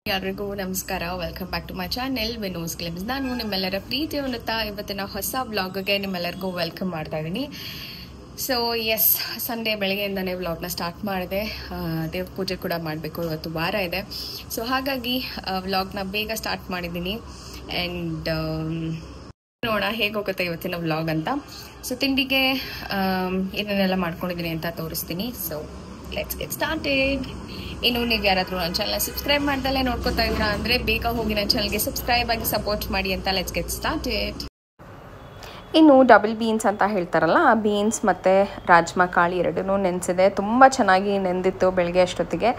ಎಲ್ಲರಿಗೂ ನಮಸ್ಕಾರ. Welcome back to my channel Vino's glimpse. ನಾನು ನಿಮ್ಮೆಲ್ಲರ ಪ್ರೀತಿ ಉನ್ನತ ಇವತ್ತಿನ ಹೊಸ ವ್ಲಾಗ್ಗೆ ನಿಮ್ಮೆಲ್ಲರಿಗೂ ವೆಲ್ಕಮ್ ಮಾಡ್ತಾ ಇದ್ದೀನಿ. ಸೊ ಎಸ್, ಸಂಡೇ ಬೆಳಗ್ಗೆಯಿಂದನೇ ವ್ಲಾಗ್ನ ಸ್ಟಾರ್ಟ್ ಮಾಡಿದೆ. ದೇವ್ರ ಪೂಜೆ ಕೂಡ ಮಾಡಬೇಕು, ಇವತ್ತು ವಾರ ಇದೆ. ಸೊ ಹಾಗಾಗಿ ವ್ಲಾಗ್ನ ಬೇಗ ಸ್ಟಾರ್ಟ್ ಮಾಡಿದ್ದೀನಿ. ಆ್ಯಂಡ್ ನೋಡೋಣ ಹೇಗೆ ಹೋಗುತ್ತೆ ಇವತ್ತಿನ ವ್ಲಾಗ್ ಅಂತ. ಸೊ ತಿಂಡಿಗೆ ಏನೇನೆಲ್ಲ ಮಾಡ್ಕೊಂಡಿದ್ದೀನಿ ಅಂತ ತೋರಿಸ್ತೀನಿ. So let's get started. ಇನ್ನು ನೀವು ಯಾರಾದರೂ ನನ್ನ ಚಾನಲ್ನ ಸಬ್ಸ್ಕ್ರೈಬ್ ಮಾಡ್ದಲ್ಲೇ ನೋಡ್ಕೊತಾ ಇದ್ದೀರಾ ಅಂದರೆ ಬೇಗ ಹೋಗಿ ನನ್ನ ಚಾನಲ್ಗೆ ಸಬ್ಸ್ಕ್ರೈಬ್ ಆಗಿ ಸಪೋರ್ಟ್ ಮಾಡಿ ಅಂತ ಲೆಟ್ಸ್ ಗೆಟ್ ಸ್ಟಾರ್ಟೆಡ್. ಇನ್ನು ಡಬಲ್ ಬೀನ್ಸ್ ಅಂತ ಹೇಳ್ತಾರಲ್ಲ, ಆ ಬೀನ್ಸ್ ಮತ್ತು ರಾಜ್ಮಾ ಕಾಳು ಎರಡನ್ನೂ ನೆನೆಸಿದೆ. ತುಂಬ ಚೆನ್ನಾಗಿ ನೆಂದಿತ್ತು ಬೆಳಗ್ಗೆ ಅಷ್ಟೊತ್ತಿಗೆ.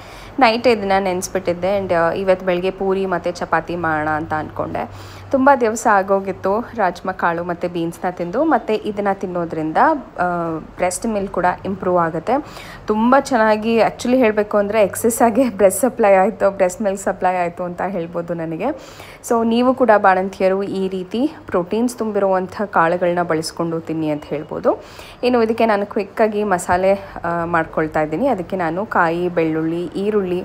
ನೈಟ್ ಇದನ್ನು ನೆನೆಸ್ಬಿಟ್ಟಿದ್ದೆ. ಆ್ಯಂಡ್ ಇವತ್ತು ಬೆಳಗ್ಗೆ ಪೂರಿ ಮತ್ತು ಚಪಾತಿ ಮಾಡೋಣ ಅಂತ ಅಂದ್ಕೊಂಡೆ. ತುಂಬ ದಿವಸ ಆಗೋಗಿತ್ತು ರಾಜ್ಮಾ ಕಾಳು ಮತ್ತು ಬೀನ್ಸ್ನ ತಿಂದು. ಮತ್ತು ಇದನ್ನು ತಿನ್ನೋದ್ರಿಂದ ಬ್ರೆಸ್ಟ್ ಮಿಲ್ಕ್ ಕೂಡ ಇಂಪ್ರೂವ್ ಆಗುತ್ತೆ. ತುಂಬ ಚೆನ್ನಾಗಿ ಆ್ಯಕ್ಚುಲಿ ಹೇಳಬೇಕು ಅಂದರೆ ಎಕ್ಸೆಸ್ ಆಗಿ ಬ್ರೆಸ್ಟ್ ಮಿಲ್ಕ್ ಸಪ್ಲೈ ಆಯಿತು ಅಂತ ಹೇಳ್ಬೋದು ನನಗೆ. ಸೊ ನೀವು ಕೂಡ ಬಾಣಂತಿಯರು ಈ ರೀತಿ ಪ್ರೋಟೀನ್ಸ್ ತುಂಬಿರುವಂಥ ಕಾಳುಗಳನ್ನ ಬಳಸ್ಕೊಂಡು ತಿನ್ನಿ ಅಂತ ಹೇಳ್ಬೋದು. ಇನ್ನು ಇದಕ್ಕೆ ನಾನು ಕ್ವಿಕ್ಕಾಗಿ ಮಸಾಲೆ ಮಾಡ್ಕೊಳ್ತಾ ಇದ್ದೀನಿ. ಅದಕ್ಕೆ ನಾನು ಕಾಯಿ, ಬೆಳ್ಳುಳ್ಳಿ, ಈರುಳ್ಳಿ,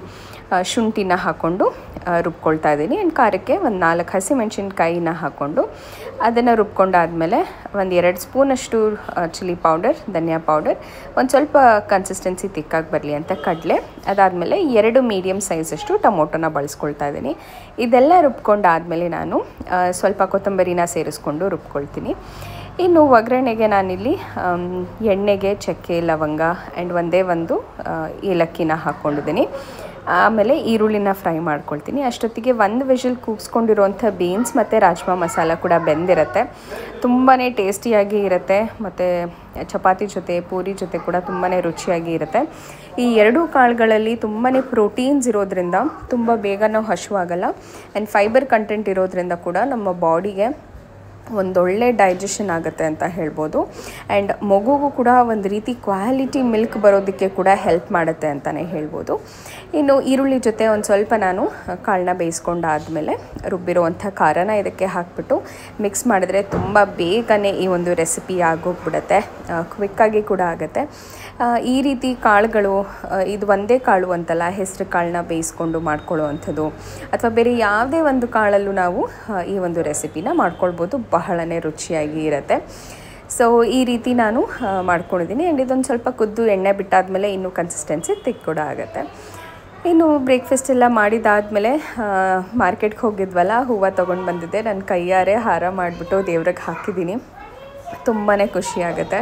ಶುಂಠಿನ ಹಾಕ್ಕೊಂಡು ರುಬ್ಕೊಳ್ತಾ ಇದ್ದೀನಿ. ಆ್ಯಂಡ್ ಖಾರಕ್ಕೆ ಒಂದು 4 ಹಸಿಮೆಣ್ಸಿನ್ಕಾಯಿನ ಹಾಕ್ಕೊಂಡು ಅದನ್ನು ರುಬ್ಕೊಂಡಾದಮೇಲೆ ಒಂದು 2 ಸ್ಪೂನಷ್ಟು ಚಿಲ್ಲಿ ಪೌಡರ್, ಧನಿಯಾ ಪೌಡರ್, ಒಂದು ಸ್ವಲ್ಪ ಕನ್ಸಿಸ್ಟೆನ್ಸಿ ತಿಕ್ಕಾಗಿ ಬರಲಿ ಅಂತ ಕಡಲೆ, ಅದಾದಮೇಲೆ 2 ಮೀಡಿಯಮ್ ಸೈಜಷ್ಟು ಟೊಮೊಟೊನ ಬಳಸ್ಕೊಳ್ತಾ ಇದ್ದೀನಿ. ಇದೆಲ್ಲ ರುಬ್ಕೊಂಡಾದಮೇಲೆ ನಾನು ಸ್ವಲ್ಪ ಕೊತ್ತಂಬರಿನ ಸೇರಿಸ್ಕೊಂಡು ರುಬ್ಕೊಳ್ತೀನಿ. ಇನ್ನು ಒಗ್ಗರಣೆಗೆ ನಾನಿಲ್ಲಿ ಎಣ್ಣೆಗೆ ಚಕ್ಕೆ, ಲವಂಗ ಆ್ಯಂಡ್ ಒಂದೇ ಒಂದು ಏಲಕ್ಕಿನ ಹಾಕ್ಕೊಂಡಿದ್ದೀನಿ. ಆಮೇಲೆ ಈರುಳ್ಳಿನ ಫ್ರೈ ಮಾಡ್ಕೊಳ್ತೀನಿ. ಅಷ್ಟೊತ್ತಿಗೆ 1 ವಿಷಲ್ ಕೂಗಿಸ್ಕೊಂಡಿರುವಂಥ ಬೀನ್ಸ್ ಮತ್ತು ರಾಜ್ಮಾ ಮಸಾಲ ಕೂಡ ಬೆಂದಿರುತ್ತೆ. ತುಂಬಾ ಟೇಸ್ಟಿಯಾಗಿ ಇರುತ್ತೆ. ಮತ್ತು ಚಪಾತಿ ಜೊತೆ, ಪೂರಿ ಜೊತೆ ಕೂಡ ತುಂಬಾ ರುಚಿಯಾಗಿ ಇರುತ್ತೆ. ಈ 2 ಕಾಳುಗಳಲ್ಲಿ ತುಂಬಾ ಪ್ರೋಟೀನ್ಸ್ ಇರೋದ್ರಿಂದ ತುಂಬ ಬೇಗ ಹಸಿವಾಗಲ್ಲ. ಆ್ಯಂಡ್ ಫೈಬರ್ ಕಂಟೆಂಟ್ ಇರೋದ್ರಿಂದ ಕೂಡ ನಮ್ಮ ಬಾಡಿಗೆ ಒಂದೊಳ್ಳೆ ಡೈಜೆಷನ್ ಆಗುತ್ತೆ ಅಂತ ಹೇಳ್ಬೋದು. ಆ್ಯಂಡ್ ಮಗುಗೂ ಕೂಡ ಒಂದು ರೀತಿ ಕ್ವಾಲಿಟಿ ಮಿಲ್ಕ್ ಬರೋದಕ್ಕೆ ಕೂಡ ಹೆಲ್ಪ್ ಮಾಡುತ್ತೆ ಅಂತಲೇ ಹೇಳ್ಬೋದು. ಇನ್ನು ಈರುಳ್ಳಿ ಜೊತೆ ಒಂದು ಸ್ವಲ್ಪ ನಾನು ಕಾಳನ್ನ ಬೇಯಿಸ್ಕೊಂಡಾದಮೇಲೆ ರುಬ್ಬಿರುವಂಥ ಖಾರನ ಇದಕ್ಕೆ ಹಾಕಿಬಿಟ್ಟು ಮಿಕ್ಸ್ ಮಾಡಿದ್ರೆ ತುಂಬ ಬೇಗನೆ ಈ ಒಂದು ರೆಸಿಪಿ ಆಗೋಗ್ಬಿಡುತ್ತೆ. ಕ್ವಿಕ್ಕಾಗಿ ಕೂಡ ಆಗುತ್ತೆ. ಈ ರೀತಿ ಕಾಳುಗಳು, ಇದು ಒಂದೇ ಕಾಳು ಅಂತಲ್ಲ, ಹೆಸರು ಕಾಳನ್ನ ಬೇಯಿಸ್ಕೊಂಡು ಮಾಡ್ಕೊಳ್ಳೋ ಅಂಥದ್ದು ಅಥವಾ ಬೇರೆ ಯಾವುದೇ ಒಂದು ಕಾಳಲ್ಲೂ ನಾವು ಈ ಒಂದು ರೆಸಿಪಿನ ಮಾಡ್ಕೊಳ್ಬೋದು. ಬಹಳನೇ ರುಚಿಯಾಗಿ ಇರುತ್ತೆ. ಸೊ ಈ ರೀತಿ ನಾನು ಮಾಡ್ಕೊಂಡಿದ್ದೀನಿ. ಆ್ಯಂಡ್ ಇದೊಂದು ಸ್ವಲ್ಪ ಕುದ್ದು ಎಣ್ಣೆ ಬಿಟ್ಟಾದಮೇಲೆ ಇನ್ನೂ ಕನ್ಸಿಸ್ಟೆನ್ಸಿ ತಿಕ್ ಕೂಡ ಆಗುತ್ತೆ. ಇನ್ನು ಬ್ರೇಕ್ಫಾಸ್ಟ್ ಎಲ್ಲ ಮಾಡಿದಾದಮೇಲೆ ಮಾರ್ಕೆಟ್ಗೆ ಹೋಗಿದ್ವಲ್ಲ, ಹೂವು ತೊಗೊಂಡು ಬಂದಿದ್ದೆ. ನನ್ನ ಕೈಯಾರೆ ಹಾರ ಮಾಡಿಬಿಟ್ಟು ದೇವ್ರಿಗೆ ಹಾಕಿದ್ದೀನಿ. ತುಂಬಾ ಖುಷಿಯಾಗುತ್ತೆ.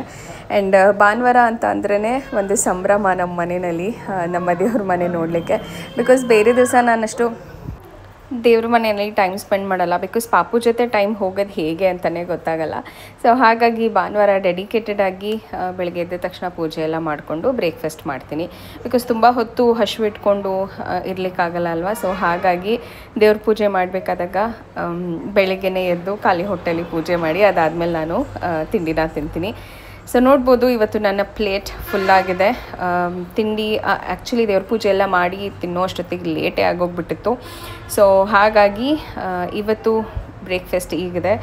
ಆ್ಯಂಡ್ ಭಾನುವಾರ ಅಂತ ಅಂದ್ರೇ ಒಂದು ಸಂಭ್ರಮ ನಮ್ಮ ಮನೆಯಲ್ಲಿ, ನಮ್ಮ ದೇವ್ರ ಮನೆ ನೋಡಲಿಕ್ಕೆ. ಬಿಕಾಸ್ ಬೇರೆ ದಿವಸ ನಾನಷ್ಟು ದೇವ್ರ ಮನೆಯಲ್ಲಿ ಟೈಮ್ ಸ್ಪೆಂಡ್ ಮಾಡಲ್ಲ. ಬಿಕಾಸ್ ಪಾಪು ಜೊತೆ ಟೈಮ್ ಹೋಗೋದು ಹೇಗೆ ಅಂತಲೇ ಗೊತ್ತಾಗಲ್ಲ. ಸೊ ಹಾಗಾಗಿ ಭಾನುವಾರ ಡೆಡಿಕೇಟೆಡ್ ಆಗಿ ಬೆಳಗ್ಗೆ ಎದ್ದ ತಕ್ಷಣ ಪೂಜೆ ಎಲ್ಲ ಮಾಡಿಕೊಂಡು ಬ್ರೇಕ್ಫಾಸ್ಟ್ ಮಾಡ್ತೀನಿ. ಬಿಕಾಸ್ ತುಂಬ ಹೊತ್ತು ಹಸಿವಿಟ್ಕೊಂಡು ಇರಲಿಕ್ಕಾಗಲ್ಲ ಅಲ್ವಾ. ಸೊ ಹಾಗಾಗಿ ದೇವ್ರ ಪೂಜೆ ಮಾಡಬೇಕಾದಾಗ ಬೆಳಗ್ಗೆನೇ ಎದ್ದು ಖಾಲಿ ಹೊಟ್ಟೆಲಿ ಪೂಜೆ ಮಾಡಿ ಅದಾದಮೇಲೆ ನಾನು ತಿಂಡಿನ ತಿಂತೀನಿ. ಸೊ ನೋಡ್ಬೋದು ಇವತ್ತು ನನ್ನ ಪ್ಲೇಟ್ ಫುಲ್ಲಾಗಿದೆ. ತಿಂಡಿ ಆ್ಯಕ್ಚುಲಿ ದೇವ್ರ ಪೂಜೆ ಎಲ್ಲ ಮಾಡಿ ತಿನ್ನೋ ಅಷ್ಟೊತ್ತಿಗೆ ಲೇಟೇ ಆಗೋಗ್ಬಿಟ್ಟಿತ್ತು. ಸೊ ಹಾಗಾಗಿ ಇವತ್ತು ಬ್ರೇಕ್ಫಾಸ್ಟ್ ಈಗಿದೆ.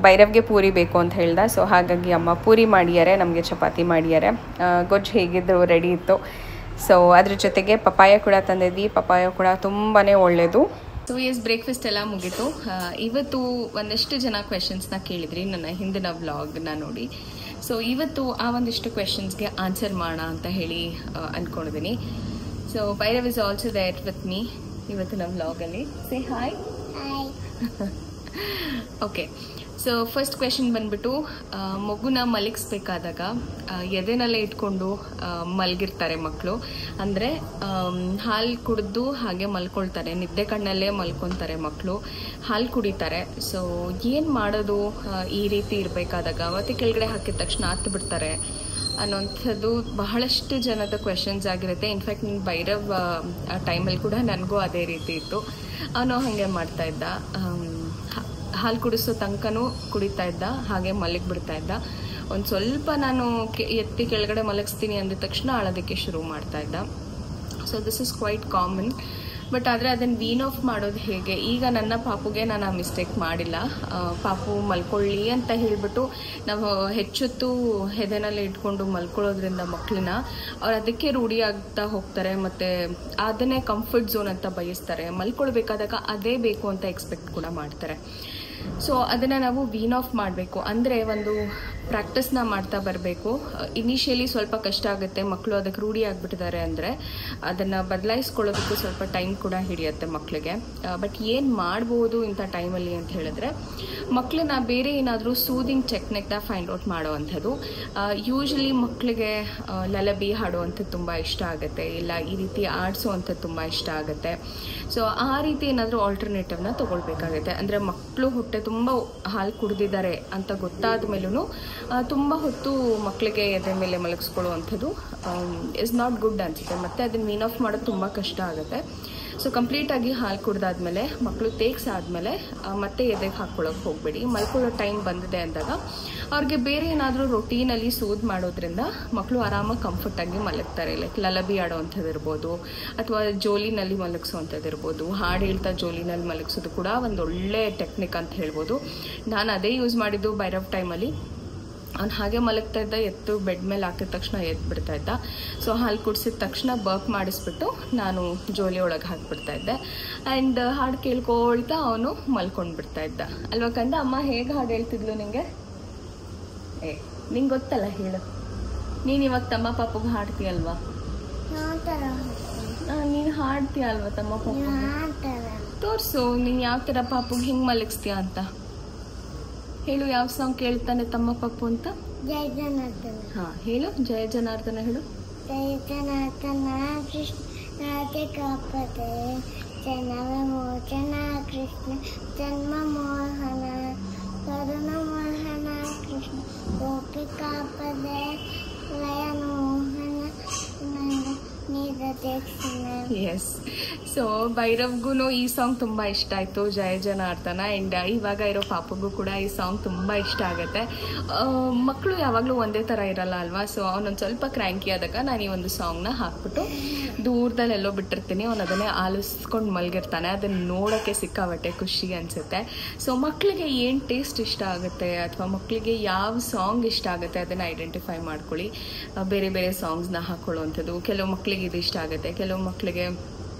ಭೈರವ್ಗೆ ಪೂರಿ ಬೇಕು ಅಂತ ಹೇಳ್ದೆ. ಸೊ ಹಾಗಾಗಿ ಅಮ್ಮ ಪೂರಿ ಮಾಡಿದ್ದಾರೆ, ನಮಗೆ ಚಪಾತಿ ಮಾಡಿದ್ದಾರೆ. ಗೊಜ್ಜು ಹೇಗಿದ್ರು ರೆಡಿ ಇತ್ತು. ಸೊ ಅದ್ರ ಜೊತೆಗೆ ಪಪಾಯ ಕೂಡ ತಂದಿದ್ವಿ. ಪಪಾಯ ಕೂಡ ತುಂಬಾ ಒಳ್ಳೆಯದು. ಸೊ ಎಸ್, ಬ್ರೇಕ್ಫಾಸ್ಟ್ ಎಲ್ಲ ಮುಗೀತು. ಇವತ್ತು ಒಂದಷ್ಟು ಜನ ಕ್ವೆಶನ್ಸ್ನ ಕೇಳಿದ್ರಿ ನನ್ನ ಹಿಂದಿನ ವ್ಲಾಗ್ನ ನೋಡಿ. ಸೊ ಇವತ್ತು ಆ ಒಂದಿಷ್ಟು ಕ್ವೆಶನ್ಸ್ಗೆ ಆನ್ಸರ್ ಮಾಡೋಣ ಅಂತ ಹೇಳಿ ಅಂದ್ಕೊಂಡಿದ್ದೀನಿ. So Bhairav is also there with me ಇವತ್ತಿನ ವ್ಲಾಗಲ್ಲಿ. Say hi. Okay, so first question ಬಂದ್ಬಿಟ್ಟು, ಮಗುನ ಮಲಗಿಸ್ಬೇಕಾದಾಗ ಎದೆನಲ್ಲೇ ಇಟ್ಕೊಂಡು ಮಲಗಿರ್ತಾರೆ ಮಕ್ಕಳು. ಅಂದರೆ ಹಾಲು ಕುಡಿದು ಹಾಗೆ ಮಲ್ಕೊಳ್ತಾರೆ, ನಿದ್ದೆ ಕಣ್ಣಲ್ಲೇ ಮಲ್ಕೊತಾರೆ ಮಕ್ಕಳು, ಹಾಲು ಕುಡಿತಾರೆ. ಸೊ ಏನು ಮಾಡೋದು ಈ ರೀತಿ ಇರಬೇಕಾದಾಗ? ಅವತ್ತೆ ಕೆಳಗಡೆ ಹಾಕಿದ ತಕ್ಷಣ ಹತ್ತು ಬಿಡ್ತಾರೆ ಅನ್ನೋಂಥದ್ದು ಬಹಳಷ್ಟು ಜನದ ಕ್ವೆಶನ್ಸ್ ಆಗಿರುತ್ತೆ. ಇನ್ಫ್ಯಾಕ್ಟ್ ನನ್ನ ಭೈರವ್ ಟೈಮಲ್ಲಿ ಕೂಡ ನನಗೂ ಅದೇ ರೀತಿ ಇತ್ತು. ಅವನು ಹಾಗೆ ಮಾಡ್ತಾಯಿದ್ದ, ಹಾಲು ಕುಡಿಸೋ ತನಕನೂ ಕುಡಿತಾ ಇದ್ದ, ಹಾಗೆ ಮಲಗಿಬಿಡ್ತಾ ಇದ್ದ. ಒಂದು ಸ್ವಲ್ಪ ನಾನು ಎತ್ತಿ ಕೆಳಗಡೆ ಮಲಗಿಸ್ತೀನಿ ಅಂದ ತಕ್ಷಣ ಅಳೋದಕ್ಕೆ ಶುರು ಮಾಡ್ತಾ ಇದ್ದ. So this is quite common. But ಆದರೆ ಅದನ್ನು ವೀನ್ ಆಫ್ ಮಾಡೋದು ಹೇಗೆ, ಈಗ ನನ್ನ ಪಾಪುಗೆ ನಾನು ಆ ಮಿಸ್ಟೇಕ್ ಮಾಡಿಲ್ಲ. ಪಾಪು ಮಲ್ಕೊಳ್ಳಿ ಅಂತ ಹೇಳಿಬಿಟ್ಟು ನಾವು ಹೆಚ್ಚೊತ್ತು ಹೆದೆನಲ್ಲಿ ಇಟ್ಕೊಂಡು ಮಲ್ಕೊಳ್ಳೋದ್ರಿಂದ ಮಕ್ಕಳನ್ನ ಅವ್ರು ಅದಕ್ಕೆ ರೂಢಿ ಆಗ್ತಾ ಹೋಗ್ತಾರೆ, ಮತ್ತು ಅದನ್ನೇ ಕಂಫರ್ಟ್ ಝೋನ್ ಅಂತ ಬಯಸ್ತಾರೆ. ಮಲ್ಕೊಳ್ಬೇಕಾದಾಗ ಅದೇ ಬೇಕು ಅಂತ ಎಕ್ಸ್ಪೆಕ್ಟ್ ಕೂಡ ಮಾಡ್ತಾರೆ. ಸೊ ಅದನ್ನು ನಾವು ವೀನ್ ಆಫ್ ಮಾಡಬೇಕು. ಅಂದರೆ ಒಂದು ಪ್ರಾಕ್ಟೀಸ್ನ ಮಾಡ್ತಾ ಬರಬೇಕು. ಇನಿಷಿಯಲಿ ಸ್ವಲ್ಪ ಕಷ್ಟ ಆಗುತ್ತೆ, ಮಕ್ಕಳು ಅದಕ್ಕೆ ರೂಢಿ ಆಗಿಬಿಟ್ಟಿದ್ದಾರೆ ಅಂದರೆ ಅದನ್ನು ಬದಲಾಯಿಸ್ಕೊಳ್ಳೋದಕ್ಕೂ ಸ್ವಲ್ಪ ಟೈಮ್ ಕೂಡ ಹಿಡಿಯುತ್ತೆ ಮಕ್ಕಳಿಗೆ. ಬಟ್ ಏನು ಮಾಡ್ಬೋದು ಇಂಥ ಟೈಮಲ್ಲಿ ಅಂತ ಹೇಳಿದ್ರೆ, ಮಕ್ಕಳನ್ನ ಬೇರೆ ಏನಾದರೂ ಸೂದಿಂಗ್ ಟೆಕ್ನಿಕ್ನ ಫೈಂಡ್ ಔಟ್ ಮಾಡೋವಂಥದ್ದು. ಯೂಶ್ವಲಿ ಮಕ್ಕಳಿಗೆ ಲಲಬಿ ಹಾಡುವಂಥದ್ದು ತುಂಬ ಇಷ್ಟ ಆಗುತ್ತೆ, ಇಲ್ಲ ಈ ರೀತಿ ಆಡಿಸೋವಂಥದ್ದು ತುಂಬ ಇಷ್ಟ ಆಗುತ್ತೆ. ಸೊ ಆ ರೀತಿ ಏನಾದರೂ ಆಲ್ಟರ್ನೇಟಿವ್ನ ತೊಗೊಳ್ಬೇಕಾಗುತ್ತೆ. ಅಂದರೆ ಮಕ್ಕಳು ಹೊಟ್ಟೆ ತುಂಬ ಹಾಲು ಕುಡಿದಿದ್ದಾರೆ ಅಂತ ಗೊತ್ತಾದ ಮೇಲೂ ತುಂಬ ಹೊತ್ತು ಮಕ್ಕಳಿಗೆ ಎದೆ ಮೇಲೆ ಮಲಗಿಸ್ಕೊಳ್ಳುವಂಥದ್ದು ಇಸ್ ನಾಟ್ ಗುಡ್ ಅನಿಸುತ್ತೆ. ಮತ್ತು ಅದನ್ನು ವೀನ್ ಆಫ್ ಮಾಡೋದು ತುಂಬ ಕಷ್ಟ ಆಗುತ್ತೆ. ಸೊ ಕಂಪ್ಲೀಟಾಗಿ ಹಾಲು ಕುಡ್ದಾದ್ಮೇಲೆ ಮಕ್ಕಳು ತೇಗ್ಸಾದ್ಮೇಲೆ ಮತ್ತೆ ಎದೆಗೆ ಹಾಕ್ಕೊಳ್ಳೋಕೆ ಹೋಗಬೇಡಿ. ಮಲ್ಕೊಳ್ಳೋ ಟೈಮ್ ಬಂದಿದೆ ಅಂದಾಗ ಅವ್ರಿಗೆ ಬೇರೆ ಏನಾದರೂ ರೊಟೀನಲ್ಲಿ ಸೂದ್ ಮಾಡೋದ್ರಿಂದ ಮಕ್ಕಳು ಆರಾಮಾಗಿ ಕಂಫರ್ಟಾಗಿ ಮಲಗ್ತಾರೆ. ಲೈಕ್ ಲಲಬಿ ಆಡೋವಂಥದ್ದು ಇರ್ಬೋದು, ಅಥವಾ ಜೋಲಿನಲ್ಲಿ ಮಲಗಿಸೋವಂಥದ್ದು ಇರ್ಬೋದು. ಹಾಡು ಹೇಳ್ತಾ ಜೋಲಿನಲ್ಲಿ ಮಲಗಿಸೋದು ಕೂಡ ಒಂದು ಒಳ್ಳೆ ಟೆಕ್ನಿಕ್ ಅಂತ ಹೇಳ್ಬೋದು. ನಾನು ಅದೇ ಯೂಸ್ ಮಾಡಿದ್ದು ಭೈರವ್ ಟೈಮಲ್ಲಿ. ಅವ್ನು ಹಾಗೆ ಮಲಗ್ತಾ ಇದ್ದ, ಎತ್ತು ಬೆಡ್ ಮೇಲೆ ಹಾಕಿದ ತಕ್ಷಣ ಎದ್ದು ಬಿಡ್ತಾ ಇದ್ದ. ಸೊ ಹಾಲು ಕುಡಿಸಿದ ತಕ್ಷಣ ಬರ್ಕ್ ಮಾಡಿಸ್ಬಿಟ್ಟು ನಾನು ಜೋಲಿ ಒಳಗೆ ಹಾಕಿಬಿಡ್ತಾ ಇದ್ದೆ. ಆ್ಯಂಡ್ ಹಾಡು ಕೇಳ್ಕೊಳ್ತಾ ಅವನು ಮಲ್ಕೊಂಡು ಬಿಡ್ತಾ ಇದ್ದ. ಅಲ್ವಾ ಕಂದ? ಅಮ್ಮ ಹೇಗೆ ಹಾಡು ಹೇಳ್ತಿದ್ಲು ನಿಂಗೆ? ನಿಂಗೆ ಗೊತ್ತಲ್ಲ, ಹೇಳು. ನೀನು ಇವಾಗ ತಮ್ಮ ಪಾಪಗೆ ಹಾಡ್ತೀಯಲ್ವಾ? ನೀನು ಹಾಡ್ತೀಯ ಅಲ್ವಾ ತಮ್ಮ ಪಾಪಗೆ? ತೋರಿಸು ನೀನು ಯಾವ ಥರ ಪಾಪಗೆ ಹಿಂಗೆ ಮಲಗಿಸ್ತೀಯ ಅಂತ ಹೇಳು. ಯಾವ ಸಾಂಗ್ ಕೇಳ್ತಾನೆ ತಮ್ಮ ಪಪ್ಪು ಅಂತ? ಜಯ ಜನಾರ್ದನ. ಹಾಂ ಹೇಳು, ಜಯ ಜನಾರ್ದನ ಹೇಳು. ಜಯ ಜನಾರ್ದನ ಕೃಷ್ಣ ರಾಧೆ ಕಾಪದೆ, ಜನವ ಮೋಚನ ಕೃಷ್ಣ ಜನ್ಮ ಮೋಹನ, ಕರುಣ ಮೋಹನ ಕೃಷ್ಣ ಗೋಪಿ ಕಾಪದೆ, ಲಯ ಮೋಹನ ಎಸ್. ಸೊ ಭೈರವ್ಗೂ ಈ ಸಾಂಗ್ ತುಂಬ ಇಷ್ಟ ಆಯಿತು, ಜಯ ಜನಾರ್ದನ. ಆ್ಯಂಡ್ ಇವಾಗ ಇರೋ ಪಾಪಗೂ ಕೂಡ ಈ ಸಾಂಗ್ ತುಂಬ ಇಷ್ಟ ಆಗುತ್ತೆ. ಮಕ್ಕಳು ಯಾವಾಗಲೂ ಒಂದೇ ಥರ ಇರಲ್ಲ ಅಲ್ವಾ? ಸೊ ಅವನೊಂದು ಸ್ವಲ್ಪ ಕ್ರ್ಯಾಂಕಿ ಆದಾಗ ನಾನು ಈ ಒಂದು ಸಾಂಗ್ನ ಹಾಕ್ಬಿಟ್ಟು ದೂರದಲ್ಲೆಲ್ಲೋ ಬಿಟ್ಟಿರ್ತೀನಿ. ಅವನು ಅದನ್ನೇ ಆಲಿಸ್ಕೊಂಡು ಮಲಗಿರ್ತಾನೆ. ಅದನ್ನು ನೋಡೋಕ್ಕೆ ಸಿಕ್ಕಾಬಟ್ಟೆ ಖುಷಿ ಅನಿಸುತ್ತೆ. ಸೊ ಮಕ್ಕಳಿಗೆ ಏನು ಟೇಸ್ಟ್ ಇಷ್ಟ ಆಗುತ್ತೆ ಅಥವಾ ಮಕ್ಕಳಿಗೆ ಯಾವ ಸಾಂಗ್ ಇಷ್ಟ ಆಗುತ್ತೆ ಅದನ್ನು ಐಡೆಂಟಿಫೈ ಮಾಡ್ಕೊಳ್ಳಿ. ಬೇರೆ ಬೇರೆ ಸಾಂಗ್ಸ್ನ ಹಾಕ್ಕೊಳ್ಳುವಂಥದ್ದು. ಕೆಲವು ಮಕ್ಕಳಿಗೆ ಇದು ಇಷ್ಟ ಆಗುತ್ತೆ, ಕೆಲವು ಮಕ್ಕಳಿಗೆ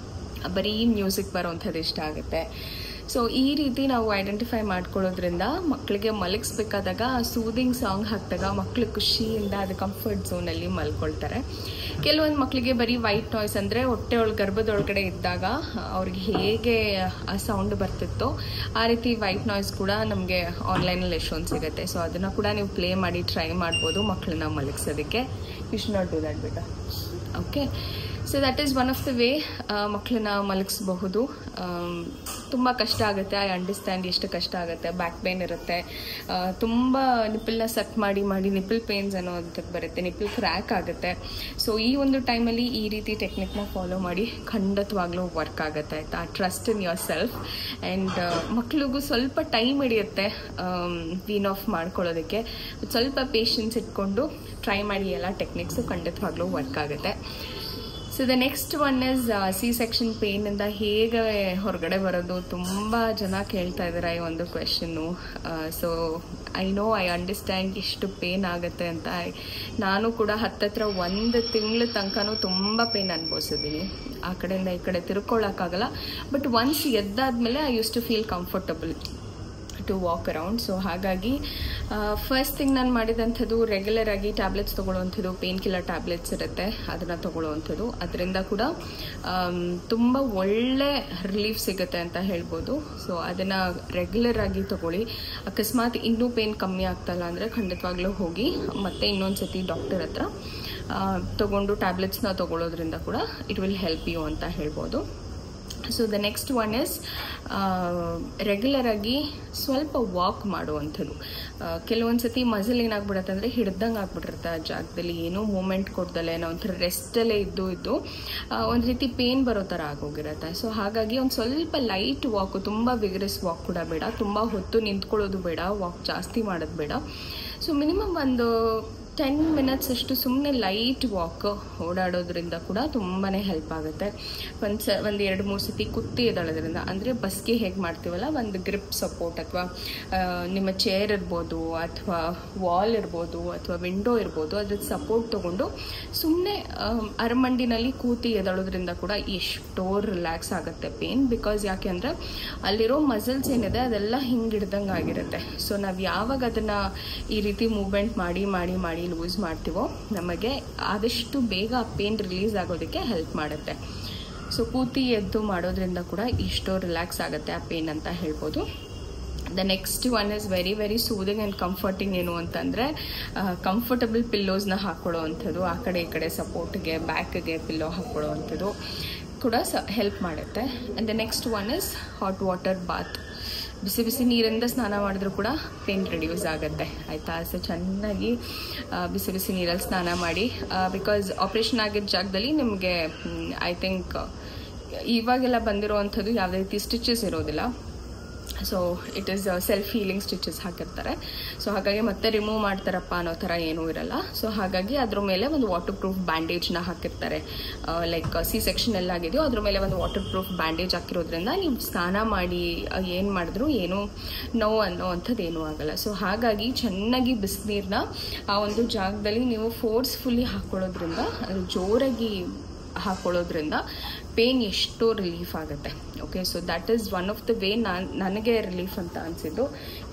ಬರೀ ಮ್ಯೂಸಿಕ್ ಬರೋವಂಥದ್ದು ಇಷ್ಟ ಆಗುತ್ತೆ. ಸೊ ಈ ರೀತಿ ನಾವು ಐಡೆಂಟಿಫೈ ಮಾಡ್ಕೊಳ್ಳೋದ್ರಿಂದ ಮಕ್ಕಳಿಗೆ ಮಲಗಿಸ್ಬೇಕಾದಾಗ ಸೂದಿಂಗ್ ಸಾಂಗ್ ಹಾಕಿದಾಗ ಮಕ್ಕಳು ಖುಷಿಯಿಂದ ಅದು ಕಂಫರ್ಟ್ ಝೋನಲ್ಲಿ ಮಲ್ಕೊಳ್ತಾರೆ. ಕೆಲವೊಂದು ಮಕ್ಕಳಿಗೆ ಬರೀ ವೈಟ್ ನಾಯ್ಸ್, ಅಂದರೆ ಹೊಟ್ಟೆ ಗರ್ಭದೊಳಗಡೆ ಇದ್ದಾಗ ಅವ್ರಿಗೆ ಹೇಗೆ ಆ ಸೌಂಡ್ ಬರ್ತಿತ್ತೋ ಆ ರೀತಿ ವೈಟ್ ನಾಯ್ಸ್ ಕೂಡ ನಮಗೆ ಆನ್ಲೈನಲ್ಲಿ ಎಷ್ಟೊಂದು ಸಿಗುತ್ತೆ. ಸೊ ಅದನ್ನು ಕೂಡ ನೀವು ಪ್ಲೇ ಮಾಡಿ ಟ್ರೈ ಮಾಡ್ಬೋದು ಮಕ್ಕಳನ್ನ ಮಲಗಿಸೋದಕ್ಕೆ. You should not do that ಬೇಟ. Okay, so that is one of the way ಮಕ್ಕಳನ್ನ ಮಲಗಿಸ್ಬಹುದು. ತುಂಬ ಕಷ್ಟ ಆಗುತ್ತೆ, ಐ ಅಂಡರ್ಸ್ಟ್ಯಾಂಡ್ ಎಷ್ಟು ಕಷ್ಟ ಆಗುತ್ತೆ. ಬ್ಯಾಕ್ ಪೇನ್ ಇರುತ್ತೆ, ತುಂಬ ನಿಪ್ಪಲ್ನ ಸಕ್ ಮಾಡಿ ಮಾಡಿ ನಿಪ್ಪಲ್ ಪೇನ್ಸ್ ಅನ್ನೋಂಥದ್ದು ಬರುತ್ತೆ, ನಿಪ್ಪಲ್ ಕ್ರ್ಯಾಕ್ ಆಗುತ್ತೆ. ಸೊ ಈ ಒಂದು ಟೈಮಲ್ಲಿ ಈ ರೀತಿ ಟೆಕ್ನಿಕ್ನ ಫಾಲೋ ಮಾಡಿ, ಖಂಡಿತವಾಗ್ಲೂ ವರ್ಕ್ ಆಗುತ್ತೆ ಆಯಿತಾ. Trust in your self. And ಮಕ್ಳಿಗೂ ಸ್ವಲ್ಪ ಟೈಮ್ ಹಿಡಿಯುತ್ತೆ ವೀನ್ ಆಫ್ ಮಾಡ್ಕೊಳ್ಳೋದಕ್ಕೆ. ಸ್ವಲ್ಪ ಪೇಷನ್ಸ್ ಇಟ್ಕೊಂಡು ಟ್ರೈ ಮಾಡಿ ಎಲ್ಲ ಟೆಕ್ನಿಕ್ಸು, ಖಂಡಿತವಾಗ್ಲೂ ವರ್ಕ್ ಆಗುತ್ತೆ. So the next one is C section ಪೇನಿಂದ ಹೇಗೆ ಹೊರಗಡೆ ಬರೋದು. ತುಂಬ ಜನ ಕೇಳ್ತಾ ಇದ್ದಾರೆ ಈ ಒಂದು question. So I know, I understand ಎಷ್ಟು ಪೇನ್ ಆಗುತ್ತೆ ಅಂತ. ನಾನು ಕೂಡ ಹತ್ತತ್ರ 1 ತಿಂಗಳ ತನಕನೂ ತುಂಬ ಪೇನ್ ಅನುಭವಿಸಿದ್ದೀನಿ. ಆ ಕಡೆಯಿಂದ ಈ ಕಡೆ ತಿರ್ಕೊಳ್ಳೋಕ್ಕಾಗಲ್ಲ. ಬಟ್ ಒನ್ಸ್ ಎದ್ದಾದ್ಮೇಲೆ I use to feel comfortable to walk around. So ಹಾಗಾಗಿ ಫಸ್ಟ್ ಥಿಂಗ್ ನಾನು ಮಾಡಿದಂಥದ್ದು ರೆಗ್ಯುಲರ್ ಆಗಿ ಟ್ಯಾಬ್ಲೆಟ್ಸ್ ತೊಗೊಳ್ಳೋವಂಥದ್ದು. ಪೇನ್ ಕಿಲ್ಲರ್ ಟ್ಯಾಬ್ಲೆಟ್ಸ್ ಇರುತ್ತೆ, ಅದನ್ನು ತೊಗೊಳ್ಳೋವಂಥದ್ದು. ಅದರಿಂದ ಕೂಡ ತುಂಬ ಒಳ್ಳೆ ರಿಲೀಫ್ ಸಿಗುತ್ತೆ ಅಂತ ಹೇಳ್ಬೋದು. ಸೊ ಅದನ್ನು ರೆಗ್ಯುಲರ್ ಆಗಿ ತೊಗೊಳ್ಳಿ. ಅಕಸ್ಮಾತ್ ಇನ್ನೂ ಪೇನ್ ಕಮ್ಮಿ ಆಗ್ತಾಯಿಲ್ಲ ಅಂದರೆ ಖಂಡಿತವಾಗ್ಲೂ ಹೋಗಿ ಮತ್ತೆ ಇನ್ನೊಂದು ಸತಿ ಡಾಕ್ಟರ್ ಹತ್ರ ತೊಗೊಂಡು ಟ್ಯಾಬ್ಲೆಟ್ಸ್ನ ತೊಗೊಳ್ಳೋದ್ರಿಂದ ಕೂಡ ಇಟ್ ವಿಲ್ ಹೆಲ್ಪ್ ಯು ಅಂತ ಹೇಳ್ಬೋದು. So the next one is ರೆಗ್ಯುಲರಾಗಿ ಸ್ವಲ್ಪ ವಾಕ್ ಮಾಡುವಂಥದ್ದು. ಕೆಲವೊಂದು ಸತಿ ಮಸಲ್ ಏನಾಗ್ಬಿಡುತ್ತೆ ಅಂದರೆ ಹಿಡ್ದಂಗೆ ಆಗ್ಬಿಟ್ಟಿರುತ್ತೆ ಆ ಜಾಗದಲ್ಲಿ, ಏನೂ ಮೂಮೆಂಟ್ ಕೊಡ್ದಲೆ ನಾವು ಒಂಥರ ರೆಸ್ಟಲ್ಲೇ ಇದ್ದು ಒಂದು ರೀತಿ ಪೇನ್ ಬರೋ ಥರ ಆಗೋಗಿರುತ್ತೆ. ಸೊ ಹಾಗಾಗಿ ಒಂದು ಸ್ವಲ್ಪ ಲೈಟ್ ವಾಕು, ತುಂಬ ವಿಗ್ರೆಸ್ ವಾಕ್ ಕೂಡ ಬೇಡ, ತುಂಬ ಹೊತ್ತು ನಿಂತ್ಕೊಳ್ಳೋದು ಬೇಡ, ವಾಕ್ ಜಾಸ್ತಿ ಮಾಡೋದು ಬೇಡ. ಸೊ ಮಿನಿಮಮ್ ಒಂದು 10 ಮಿನಿಟ್ಸ್ ಅಷ್ಟು ಸುಮ್ಮನೆ ಲೈಟ್ ವಾಕ್ ಓಡಾಡೋದ್ರಿಂದ ಕೂಡ ತುಂಬಾ ಹೆಲ್ಪ್ ಆಗುತ್ತೆ. ಒಂದು 2-3 ಸತಿ ಕುತ್ತಿ ಎದ್ದೇಳೋದ್ರಿಂದ, ಅಂದರೆ ಬಸ್ಗೆ ಹೇಗೆ ಮಾಡ್ತೀವಲ್ಲ, ಒಂದು ಗ್ರಿಪ್ ಸಪೋರ್ಟ್ ಅಥವಾ ನಿಮ್ಮ ಚೇರ್ ಇರ್ಬೋದು ಅಥವಾ ವಾಲ್ ಇರ್ಬೋದು ಅಥವಾ ವಿಂಡೋ ಇರ್ಬೋದು, ಅದ್ರ ಸಪೋರ್ಟ್ ತೊಗೊಂಡು ಸುಮ್ಮನೆ ಅರಮಂಡಿನಲ್ಲಿ ಕೂತಿ ಎದ್ದೇಳೋದ್ರಿಂದ ಕೂಡ ಎಷ್ಟೋ ರಿಲ್ಯಾಕ್ಸ್ ಆಗುತ್ತೆ ಪೇನ್. ಬಿಕಾಸ್ ಯಾಕೆ ಅಂದರೆ ಅಲ್ಲಿರೋ ಮಸಲ್ಸ್ ಏನಿದೆ ಅದೆಲ್ಲ ಹಿಂಗೆ ಹಿಡ್ದಂಗೆ ಆಗಿರುತ್ತೆ. ಸೊ ನಾವು ಯಾವಾಗ ಅದನ್ನು ಈ ರೀತಿ ಮೂವ್ಮೆಂಟ್ ಮಾಡಿ ಮಾಡಿ ಮಾಡಿ ಲೂಸ್ ಮಾಡ್ತೀವೋ ನಮಗೆ ಆದಷ್ಟು ಬೇಗ ಆ ಪೇನ್ ರಿಲೀಸ್ ಆಗೋದಕ್ಕೆ ಹೆಲ್ಪ್ ಮಾಡುತ್ತೆ. ಸೊ ಕೂತಿ ಎದ್ದು ಮಾಡೋದ್ರಿಂದ ಕೂಡ ಎಷ್ಟೋ ರಿಲ್ಯಾಕ್ಸ್ ಆಗುತ್ತೆ ಆ ಪೇನ್ ಅಂತ ಹೇಳ್ಬೋದು. The next one is very very soothing and comforting. ಏನು ಅಂತಂದರೆ ಕಂಫರ್ಟಬಲ್ ಪಿಲ್ಲೋಸ್ನ ಹಾಕ್ಕೊಳ್ಳೋ ಅಂಥದ್ದು, ಆ ಕಡೆ ಈ ಕಡೆ ಸಪೋರ್ಟ್ಗೆ ಬ್ಯಾಕ್ಗೆ ಪಿಲ್ಲೋ ಹಾಕ್ಕೊಳ್ಳೋ ಅಂಥದ್ದು ಕೂಡ ಹೆಲ್ಪ್ ಮಾಡುತ್ತೆ. And the next one is hot water bath. ಬಿಸಿ ಬಿಸಿ ನೀರಿಂದ ಸ್ನಾನ ಮಾಡಿದ್ರೂ ಕೂಡ ಪೇನ್ ರಿಡ್ಯೂಸ್ ಆಗುತ್ತೆ, ಆಯಿತಾ. ಸೊ ಚೆನ್ನಾಗಿ ಬಿಸಿ ಬಿಸಿ ನೀರಲ್ಲಿ ಸ್ನಾನ ಮಾಡಿ. ಬಿಕಾಸ್ ಆಪ್ರೇಷನ್ ಆಗಿದ್ದ ಜಾಗದಲ್ಲಿ ನಿಮಗೆ ಐ ಥಿಂಕ್ ಇವಾಗೆಲ್ಲ ಬಂದಿರೋ ಅಂಥದ್ದು ಯಾವುದೇ ರೀತಿ ಸ್ಟಿಚಸ್ ಇರೋದಿಲ್ಲ. So it is self healing stitches ಹಾಕಿರ್ತಾರೆ. ಸೊ ಹಾಗಾಗಿ ಮತ್ತೆ ರಿಮೂವ್ ಮಾಡ್ತಾರಪ್ಪ ಅನ್ನೋ ಥರ ಏನೂ ಇರಲ್ಲ. ಸೊ ಹಾಗಾಗಿ ಅದ್ರ ಮೇಲೆ ಒಂದು ವಾಟರ್ ಪ್ರೂಫ್ ಬ್ಯಾಂಡೇಜ್ನ ಹಾಕಿರ್ತಾರೆ. ಲೈಕ್ C-ಸೆಕ್ಷನ್ ಎಲ್ಲ ಆಗಿದೆಯೋ ಅದ್ರ ಮೇಲೆ ಒಂದು ವಾಟರ್ ಪ್ರೂಫ್ ಬ್ಯಾಂಡೇಜ್ ಹಾಕಿರೋದ್ರಿಂದ ನೀವು ಸ್ನಾನ ಮಾಡಿ ಏನು ಮಾಡಿದ್ರೂ ಏನೂ ನೋವು ಅನ್ನೋ ಅಂಥದ್ದು ಏನೂ ಆಗಲ್ಲ. ಸೊ ಹಾಗಾಗಿ ಚೆನ್ನಾಗಿ ಬಿಸಿನೀರನ್ನ ಆ ಒಂದು ಜಾಗದಲ್ಲಿ ನೀವು ಫೋರ್ಸ್ಫುಲ್ಲಿ ಹಾಕ್ಕೊಳ್ಳೋದ್ರಿಂದ, ಜೋರಾಗಿ ಹಾಕ್ಕೊಳ್ಳೋದ್ರಿಂದ ಪೇನ್ ಎಷ್ಟೋ ರಿಲೀಫ್ ಆಗುತ್ತೆ. Okay, so that is one of the way ನನಗೆ ರಿಲೀಫ್ ಅಂತ ಅನಿಸಿದ್ದು.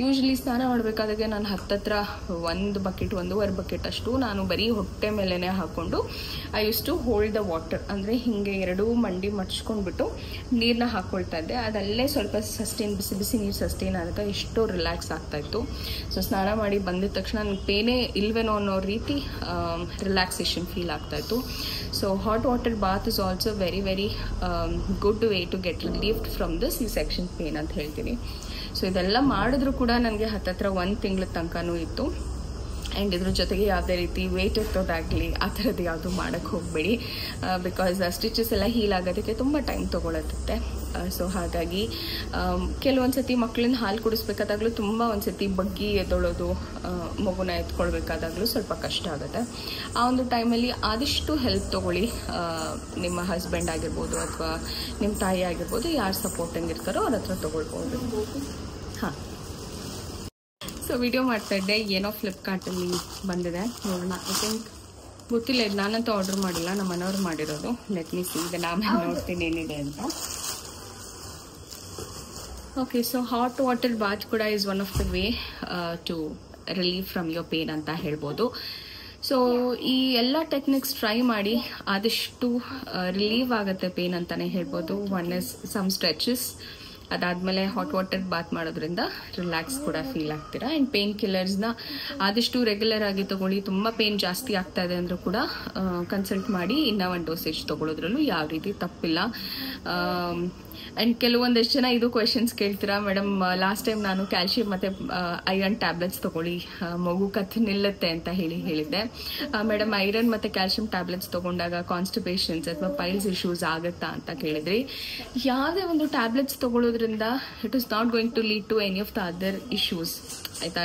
ಯೂಶ್ವಲಿ ಸ್ನಾನ ಮಾಡಬೇಕಾದಾಗೆ ನಾನು ಹತ್ತತ್ರ 1 ಬಕೆಟ್ 1.5 ಬಕೆಟ್ ಅಷ್ಟು ನಾನು ಬರೀ ಹೊಟ್ಟೆ ಮೇಲೇ ಹಾಕ್ಕೊಂಡು I use to hold the water, ಅಂದರೆ ಹೀಗೆ 2 ಮಂಡಿ ಮಡ್ಚ್ಕೊಂಡ್ಬಿಟ್ಟು ನೀರನ್ನ ಹಾಕ್ಕೊಳ್ತಾ ಇದ್ದೆ. ಅದಲ್ಲೇ ಸ್ವಲ್ಪ ಬಿಸಿ ಬಿಸಿ ನೀರು ಸಸ್ಟೈನ್ ಆದಾಗ ಎಷ್ಟೋ ರಿಲ್ಯಾಕ್ಸ್ ಆಗ್ತಾಯಿತ್ತು. ಸೊ ಸ್ನಾನ ಮಾಡಿ ಬಂದಿದ ತಕ್ಷಣ ನನಗೆ ಪೇನೇ ಇಲ್ವೇನೋ ಅನ್ನೋ ರೀತಿ ರಿಲ್ಯಾಕ್ಸೇಷನ್ ಫೀಲ್ ಆಗ್ತಾಯಿತ್ತು. So hot water bath is also very very good way to get relieved from the C-section pain ಅಂತ ಹೇಳ್ತೀನಿ. ಸೊ ಇದೆಲ್ಲ ಮಾಡಿದ್ರೂ ಕೂಡ ನನಗೆ ಹತ್ತತ್ರ 1 ತಿಂಗಳ ತನಕನೂ ಇತ್ತು. ಆ್ಯಂಡ್ ಇದ್ರ ಜೊತೆಗೆ ಯಾವುದೇ ರೀತಿ ವೆಯ್ಟ್ ಎತ್ತೋದಾಗಲಿ ಆ ಥರದ್ದು ಯಾವುದು ಮಾಡೋಕ್ಕೆ ಹೋಗಬೇಡಿ. ಬಿಕಾಸ್ ಸ್ಟಿಚಸ್ ಎಲ್ಲ ಹೀಲ್ ಆಗೋದಕ್ಕೆ ತುಂಬ ಟೈಮ್ ತೊಗೊಳತ್ತೆ. ಸೊ ಹಾಗಾಗಿ ಕೆಲವೊಂದು ಸತಿ ಮಕ್ಕಳನ್ನ ಹಾಲು ಕುಡಿಸ್ಬೇಕಾದಾಗಲೂ ತುಂಬ ಒಂದು ಸತಿ ಬಗ್ಗಿ ಎದ್ದೊಳೋದು, ಮಗುನ ಎತ್ಕೊಳ್ಬೇಕಾದಾಗಲೂ ಸ್ವಲ್ಪ ಕಷ್ಟ ಆಗುತ್ತೆ. ಆ ಒಂದು ಟೈಮಲ್ಲಿ ಆದಷ್ಟು ಹೆಲ್ಪ್ ತೊಗೊಳ್ಳಿ. ನಿಮ್ಮ ಹಸ್ಬೆಂಡ್ ಆಗಿರ್ಬೋದು ಅಥವಾ ನಿಮ್ಮ ತಾಯಿ ಆಗಿರ್ಬೋದು, ಯಾರು ಸಪೋರ್ಟಿಂಗ್ ಇರ್ತಾರೋ ಅವ್ರ ಹತ್ರ ತೊಗೊಳ್ಬೋದು. ಹಾಂ, ಸೊ ವಿಡಿಯೋ ಮಾಡ್ತಾಯಿದ್ದೆ, ಏನೋ ಫ್ಲಿಪ್ಕಾರ್ಟಲ್ಲಿ ಬಂದಿದೆ, ನೋಡೋಣ. ಐ ಥಿಂಕ್ ಗೊತ್ತಿಲ್ಲ, ಇದು ನಾನಂತೂ ಆರ್ಡ್ರ್ ಮಾಡಿಲ್ಲ, ನಮ್ಮ ಮನೆಯವ್ರು ಮಾಡಿರೋದು. ಲೆಟ್ ಮೀ ಸಿ, ಇದನ್ನು ಆಮೇಲೆ ನೋಡ್ತೀನಿ ಏನಿದೆ ಅಂತ. Okay, so hot water bath ಕೂಡ is one of the way to relieve from your pain ಅಂತ ಹೇಳ್ಬೋದು. ಸೊ ಈ ಎಲ್ಲ ಟೆಕ್ನಿಕ್ಸ್ ಟ್ರೈ ಮಾಡಿ ಆದಷ್ಟು ರಿಲೀವ್ ಆಗುತ್ತೆ ಪೇನ್ ಅಂತಲೇ ಹೇಳ್ಬೋದು. ಒನ್ ಇಸ್ ಸಮ್ ಸ್ಟ್ರೆಚಸ್, ಅದಾದಮೇಲೆ ಹಾಟ್ ವಾಟರ್ ಬಾತ್ ಮಾಡೋದ್ರಿಂದ ರಿಲ್ಯಾಕ್ಸ್ ಕೂಡ ಫೀಲ್ ಆಗ್ತೀರಾ. ಆ್ಯಂಡ್ ಪೇನ್ ಕಿಲ್ಲರ್ಸ್ನ ಆದಷ್ಟು ರೆಗ್ಯುಲರ್ ಆಗಿ ತೊಗೊಳ್ಳಿ. ತುಂಬ ಪೇನ್ ಜಾಸ್ತಿ ಆಗ್ತಾ ಇದೆ ಅಂದರೂ ಕೂಡ ಕನ್ಸಲ್ಟ್ ಮಾಡಿ ಇನ್ನೂ ಒಂದು ಡೋಸೇಜ್ ತೊಗೊಳೋದ್ರಲ್ಲೂ ಯಾವ ರೀತಿ ತಪ್ಪಿಲ್ಲ. ಆ್ಯಂಡ್ ಕೆಲವೊಂದಷ್ಟು ಜನ ಇದು ಕ್ವೆಶನ್ಸ್ ಕೇಳ್ತೀರಾ, ಮೇಡಮ್ ಲಾಸ್ಟ್ ಟೈಮ್ ನಾನು ಕ್ಯಾಲ್ಶಿಯಂ ಮತ್ತು ಐರನ್ ಟ್ಯಾಬ್ಲೆಟ್ಸ್ ತೊಗೊಳ್ಳಿ, ಮಗು ಕತ್ತು ನಿಲ್ಲುತ್ತೆ ಅಂತ ಹೇಳಿದ್ದೆ. ಮೇಡಮ್ ಐರನ್ ಮತ್ತು ಕ್ಯಾಲ್ಶಿಯಂ ಟ್ಯಾಬ್ಲೆಟ್ಸ್ ತೊಗೊಂಡಾಗ ಕಾನ್ಸ್ಟಿಪೇಷನ್ಸ್ ಅಥವಾ ಪೈಲ್ಸ್ ಇಶ್ಯೂಸ್ ಆಗುತ್ತಾ ಅಂತ ಕೇಳಿದ್ರಿ. ಯಾವುದೇ ಒಂದು ಟ್ಯಾಬ್ಲೆಟ್ಸ್ ತೊಗೊಳೋದ್ರಿಂದ it is not going to lead to any of the other issues, ಆಯಿತಾ.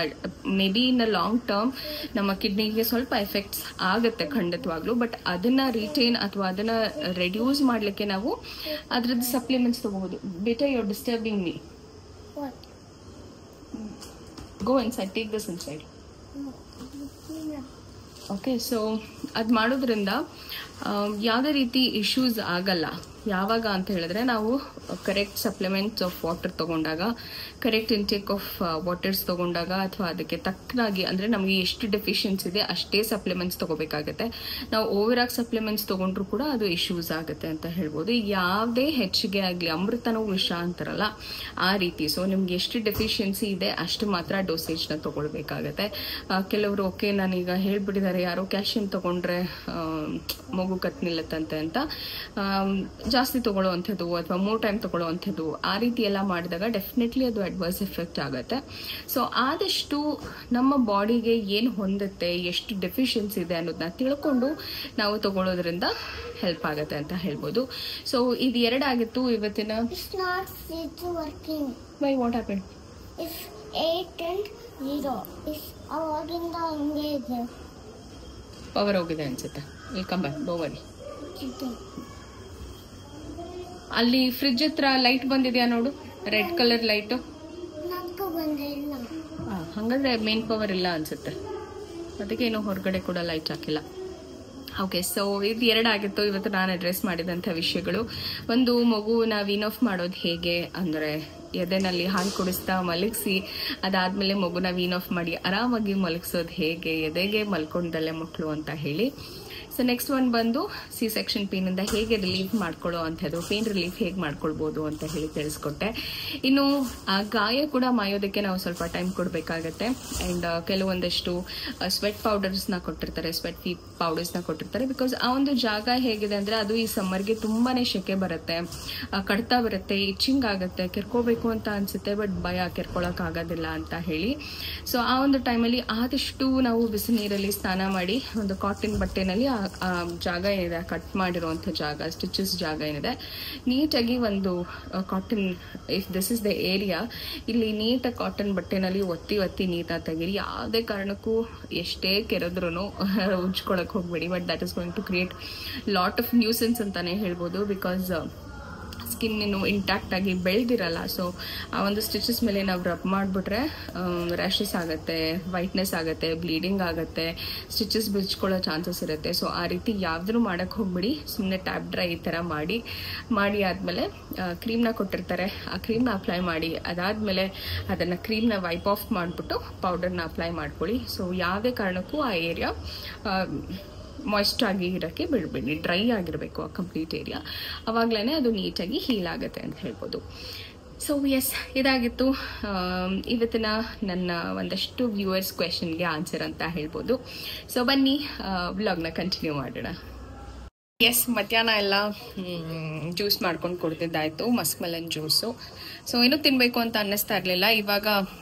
Maybe in a long term ನಮ್ಮ ಕಿಡ್ನಿಗೆ ಸ್ವಲ್ಪ ಎಫೆಕ್ಟ್ಸ್ ಆಗುತ್ತೆ ಖಂಡಿತವಾಗ್ಲೂ. ಬಟ್ ಅದನ್ನು ರಿಟೈನ್ ಅಥವಾ ಅದನ್ನು ರೆಡ್ಯೂಸ್ ಮಾಡಲಿಕ್ಕೆ ನಾವು ಅದರದ್ದು ಸಪ್ಲಿಮೆಂಟ್ಸ್ ತಗೋಬಹುದು. ಬೇಟಾ, you are disturbing me. Go inside, take this inside. Okay, so ಅದು ಮಾಡೋದ್ರಿಂದ ಯಾವುದೇ ರೀತಿ ಇಶ್ಯೂಸ್ ಆಗಲ್ಲ. ಯಾವಾಗ ಅಂತ ಹೇಳಿದ್ರೆ ನಾವು ಕರೆಕ್ಟ್ ಸಪ್ಲಿಮೆಂಟ್ಸ್ ಆಫ್ ವಾಟರ್ ತೊಗೊಂಡಾಗ, ಕರೆಕ್ಟ್ ಇಂಟೇಕ್ ಆಫ್ ವಾಟರ್ಸ್ ತೊಗೊಂಡಾಗ, ಅಥವಾ ಅದಕ್ಕೆ ತಕ್ಕನಾಗಿ, ಅಂದರೆ ನಮಗೆ ಎಷ್ಟು ಡೆಫಿಷಿಯನ್ಸಿ ಇದೆ ಅಷ್ಟೇ ಸಪ್ಲಿಮೆಂಟ್ಸ್ ತೊಗೋಬೇಕಾಗತ್ತೆ. ನಾವು ಓವರಾಗಿ ಸಪ್ಲಿಮೆಂಟ್ಸ್ ತೊಗೊಂಡ್ರು ಕೂಡ ಅದು ಇಶ್ಯೂಸ್ ಆಗುತ್ತೆ ಅಂತ ಹೇಳ್ಬೋದು. ಯಾವುದೇ ಹೆಚ್ಚಿಗೆ ಆಗಲಿ, ಅಮೃತನೂ ವಿಷ ಅಂತಾರಲ್ಲ ಆ ರೀತಿ. ಸೊ ನಿಮ್ಗೆ ಎಷ್ಟು ಡೆಫಿಷಿಯನ್ಸಿ ಇದೆ ಅಷ್ಟು ಮಾತ್ರ ಡೋಸೇಜ್ನ ತೊಗೊಳ್ಬೇಕಾಗತ್ತೆ. ಕೆಲವರು ಓಕೆ ನಾನೀಗ ಹೇಳ್ಬಿಟ್ಟಿದ್ದಾರೆ, ಯಾರೋ ಕ್ಯಾಲ್ಶಿಯಂ ತೊಗೊಂಡ್ರೆ ಮಗು ಕತ್ತು ನಿಲ್ಲತ್ತಂತೆ ಅಂತ ಜಾಸ್ತಿ ತೊಗೊಳ್ಳೋ ಅಂಥದ್ದು ಅಥವಾ 3 ಟೈಮ್ ತೊಗೊಳ್ಳೋ ಅಂಥದ್ದು ಆ ರೀತಿ ಎಲ್ಲ ಮಾಡಿದಾಗ ಡೆಫಿನೆಟ್ಲಿ ಅದು ಅಡ್ವರ್ಸ್ ಎಫೆಕ್ಟ್ ಆಗುತ್ತೆ. ಸೊ ಆದಷ್ಟು ನಮ್ಮ ಬಾಡಿಗೆ ಏನು ಹೊಂದುತ್ತೆ, ಎಷ್ಟು ಡೆಫಿಷಿಯನ್ಸಿ ಇದೆ ಅನ್ನೋದನ್ನ ತಿಳ್ಕೊಂಡು ನಾವು ತಗೊಳ್ಳೋದ್ರಿಂದ ಹೆಲ್ಪ್ ಆಗುತ್ತೆ ಅಂತ ಹೇಳ್ಬೋದು. ಸೊ ಇದು 2 ಆಗಿತ್ತು ಇವತ್ತಿನ. Why, what happened? It's 8 and 0. It's aವಾಗಿಂದ ಹಂಗೆ ಇದೆ. ಪವರ್ ಹೋಗಿದೆ ಅನ್ಸುತ್ತೆ. ವೆಲ್ಕಮ್ ಬ್ಯಾಕ್, ಡೋವರಿ. ಅಲ್ಲಿ ಫ್ರಿಡ್ಜ್ ಹತ್ರ ಲೈಟ್ ಬಂದಿದೆಯಾ ನೋಡು, ರೆಡ್ ಕಲರ್ ಲೈಟು. ಹಾಗಾದ್ರೆ ಮೇನ್ ಪವರ್ ಇಲ್ಲ ಅನ್ಸುತ್ತೆ, ಅದಕ್ಕೆ ಏನೋ ಹೊರಗಡೆ ಕೂಡ ಲೈಟ್ ಹಾಕಿಲ್ಲ. ಓಕೆ, ಸೊ ಇದು 2 ಆಗಿತ್ತು ಇವತ್ತು ನಾನು ಅಡ್ರೆಸ್ ಮಾಡಿದಂಥ ವಿಷಯಗಳು. ಒಂದು, ಮಗುನ ವೀನ್ ಆಫ್ ಮಾಡೋದು ಹೇಗೆ ಅಂದರೆ ಎದೆನಲ್ಲಿ ಹಾಲು ಕುಡಿಸ್ತಾ ಮಲಗಿಸಿ ಅದಾದಮೇಲೆ ಮಗುನ ವೀನ್ ಆಫ್ ಮಾಡಿ ಆರಾಮಾಗಿ ಮಲಗಿಸೋದು ಹೇಗೆ, ಎದೆಗೆ ಮಲ್ಕೊಂಡಲ್ಲೇ ಮಕ್ಕಳು ಅಂತ ಹೇಳಿ. ಸೊ ನೆಕ್ಸ್ಟ್ ಒನ್ ಬಂದು ಸಿ ಸೆಕ್ಷನ್ ಪೇನಿಂದ ಹೇಗೆ ರಿಲೀಫ್ ಮಾಡ್ಕೊಳ್ಳೋ ಅಂಥದ್ದು, ಪೇನ್ ರಿಲೀಫ್ ಹೇಗೆ ಮಾಡ್ಕೊಳ್ಬೋದು ಅಂತ ಹೇಳಿ ತಿಳಿಸ್ಕೊಟ್ಟೆ. ಇನ್ನು ಆ ಗಾಯ ಕೂಡ ಮಾಯೋದಕ್ಕೆ ನಾವು ಸ್ವಲ್ಪ ಟೈಮ್ ಕೊಡಬೇಕಾಗತ್ತೆ. ಆ್ಯಂಡ್ ಕೆಲವೊಂದಷ್ಟು ಸ್ವೆಟ್ ಪೌಡರ್ಸ್ನ ಕೊಟ್ಟಿರ್ತಾರೆ, ಸ್ವೆಟ್ ಫೀ ಪೌಡರ್ಸ್ನ ಕೊಟ್ಟಿರ್ತಾರೆ. ಬಿಕಾಸ್ ಆ ಒಂದು ಜಾಗ ಹೇಗಿದೆ ಅಂದರೆ ಅದು ಈ ಸಮ್ಮರ್ಗೆ ತುಂಬಾ ಸೆಕೆ ಬರುತ್ತೆ, ಕಡ್ತಾ ಬರುತ್ತೆ, ಇಚ್ಚಿಂಗ್ ಆಗುತ್ತೆ, ಕೆರ್ಕೋಬೇಕು ಅಂತ ಅನಿಸುತ್ತೆ, ಬಟ್ ಭಯ ಕೆರ್ಕೊಳ್ಳೋಕ್ಕಾಗೋದಿಲ್ಲ ಅಂತ ಹೇಳಿ. ಸೊ ಆ ಒಂದು ಟೈಮಲ್ಲಿ ಆದಷ್ಟು ನಾವು ಬಿಸಿ ನೀರಲ್ಲಿ ಸ್ನಾನ ಮಾಡಿ ಒಂದು ಕಾಟನ್ ಬಟ್ಟೆನಲ್ಲಿ ಆ ಜಾಗ ಏನಿದೆ, ಕಟ್ ಮಾಡಿರುವಂಥ ಜಾಗ, ಸ್ಟಿಚಸ್ ಜಾಗ ಏನಿದೆ, ನೀಟಾಗಿ ಒಂದು cotton, if this is the area, ಇಲ್ಲಿ ನೀಟಾಗಿ ಕಾಟನ್ ಬಟ್ಟೆನಲ್ಲಿ ಒತ್ತಿ ನೀಟಾಗಿ ತೆಗೀರಿ. ಯಾವುದೇ ಕಾರಣಕ್ಕೂ ಎಷ್ಟೇ ಕೆರೆದ್ರೂ ಉಜ್ಕೊಳಕ್ಕೆ ಹೋಗಬೇಡಿ. But that is going to create lot of nuisance ಅಂತಾನೆ ಹೇಳ್ಬೋದು. ಬಿಕಾಸ್ ಸ್ಕಿನ್ ಇನ್ನು ಇಂಟ್ಯಾಕ್ಟ್ ಆಗಿ ಬೆಳೆದಿರಲ್ಲ. ಸೊ ಆ ಒಂದು ಸ್ಟಿಚಸ್ ಮೇಲೆ ನಾವು ರಬ್ ಮಾಡಿಬಿಟ್ರೆ ರ್ಯಾಷಸ್ ಆಗುತ್ತೆ, ವೈಟ್ನೆಸ್ ಆಗುತ್ತೆ, ಬ್ಲೀಡಿಂಗ್ ಆಗುತ್ತೆ, ಸ್ಟಿಚಸ್ ಬಿಚ್ಕೊಳ್ಳೋ ಚಾನ್ಸಸ್ ಇರುತ್ತೆ. ಸೊ ಆ ರೀತಿ ಯಾವುದೂ ಮಾಡೋಕ್ಕೆ ಹೋಗ್ಬಿಡಿ. ಸುಮ್ಮನೆ ಟ್ಯಾಪ್ ಡ್ರೈ ಈ ಥರ ಮಾಡಿ ಆದಮೇಲೆ ಕ್ರೀಮ್ನ ಕೊಟ್ಟಿರ್ತಾರೆ, ಆ ಕ್ರೀಮ್ನ ಅಪ್ಲೈ ಮಾಡಿ, ಅದಾದಮೇಲೆ ಅದನ್ನು ಕ್ರೀಮ್ನ ವೈಪ್ ಆಫ್ ಮಾಡಿಬಿಟ್ಟು ಪೌಡರ್ನ ಅಪ್ಲೈ ಮಾಡ್ಕೊಳ್ಳಿ. ಸೊ ಯಾವುದೇ ಕಾರಣಕ್ಕೂ ಆ ಏರಿಯಾ ಮಾಯ್ಸ್ಟ್ ಆಗಿ ಇರೋಕ್ಕೆ ಬಿಡಬೇಡಿ, ಡ್ರೈ ಆಗಿರಬೇಕು ಆ ಕಂಪ್ಲೀಟ್ ಏರಿಯಾ. ಆವಾಗಲೇ ಅದು ನೀಟಾಗಿ ಹೀಲ್ ಆಗುತ್ತೆ ಅಂತ ಹೇಳ್ಬೋದು. ಸೊ ಎಸ್, ಇದಾಗಿತ್ತು ಇವತ್ತಿನ ನನ್ನ ಒಂದಷ್ಟು ವ್ಯೂವರ್ಸ್ ಕ್ವೆಶನ್ಗೆ ಆನ್ಸರ್ ಅಂತ ಹೇಳ್ಬೋದು. ಸೊ ಬನ್ನಿ ವ್ಲಾಗ್ನ ಕಂಟಿನ್ಯೂ ಮಾಡೋಣ. ಎಸ್, ಮಧ್ಯಾಹ್ನ ಎಲ್ಲ ಜ್ಯೂಸ್ ಮಾಡ್ಕೊಂಡು ಕೊಡ್ತಿದ್ದಾಯಿತು, ಮಸ್ಕ್ ಮೆಲನ್ ಜ್ಯೂಸು. ಸೊ ಏನೂ ತಿನ್ನಬೇಕು ಅಂತ ಅನ್ನಿಸ್ತಾ ಇರಲಿಲ್ಲ. ಇವಾಗ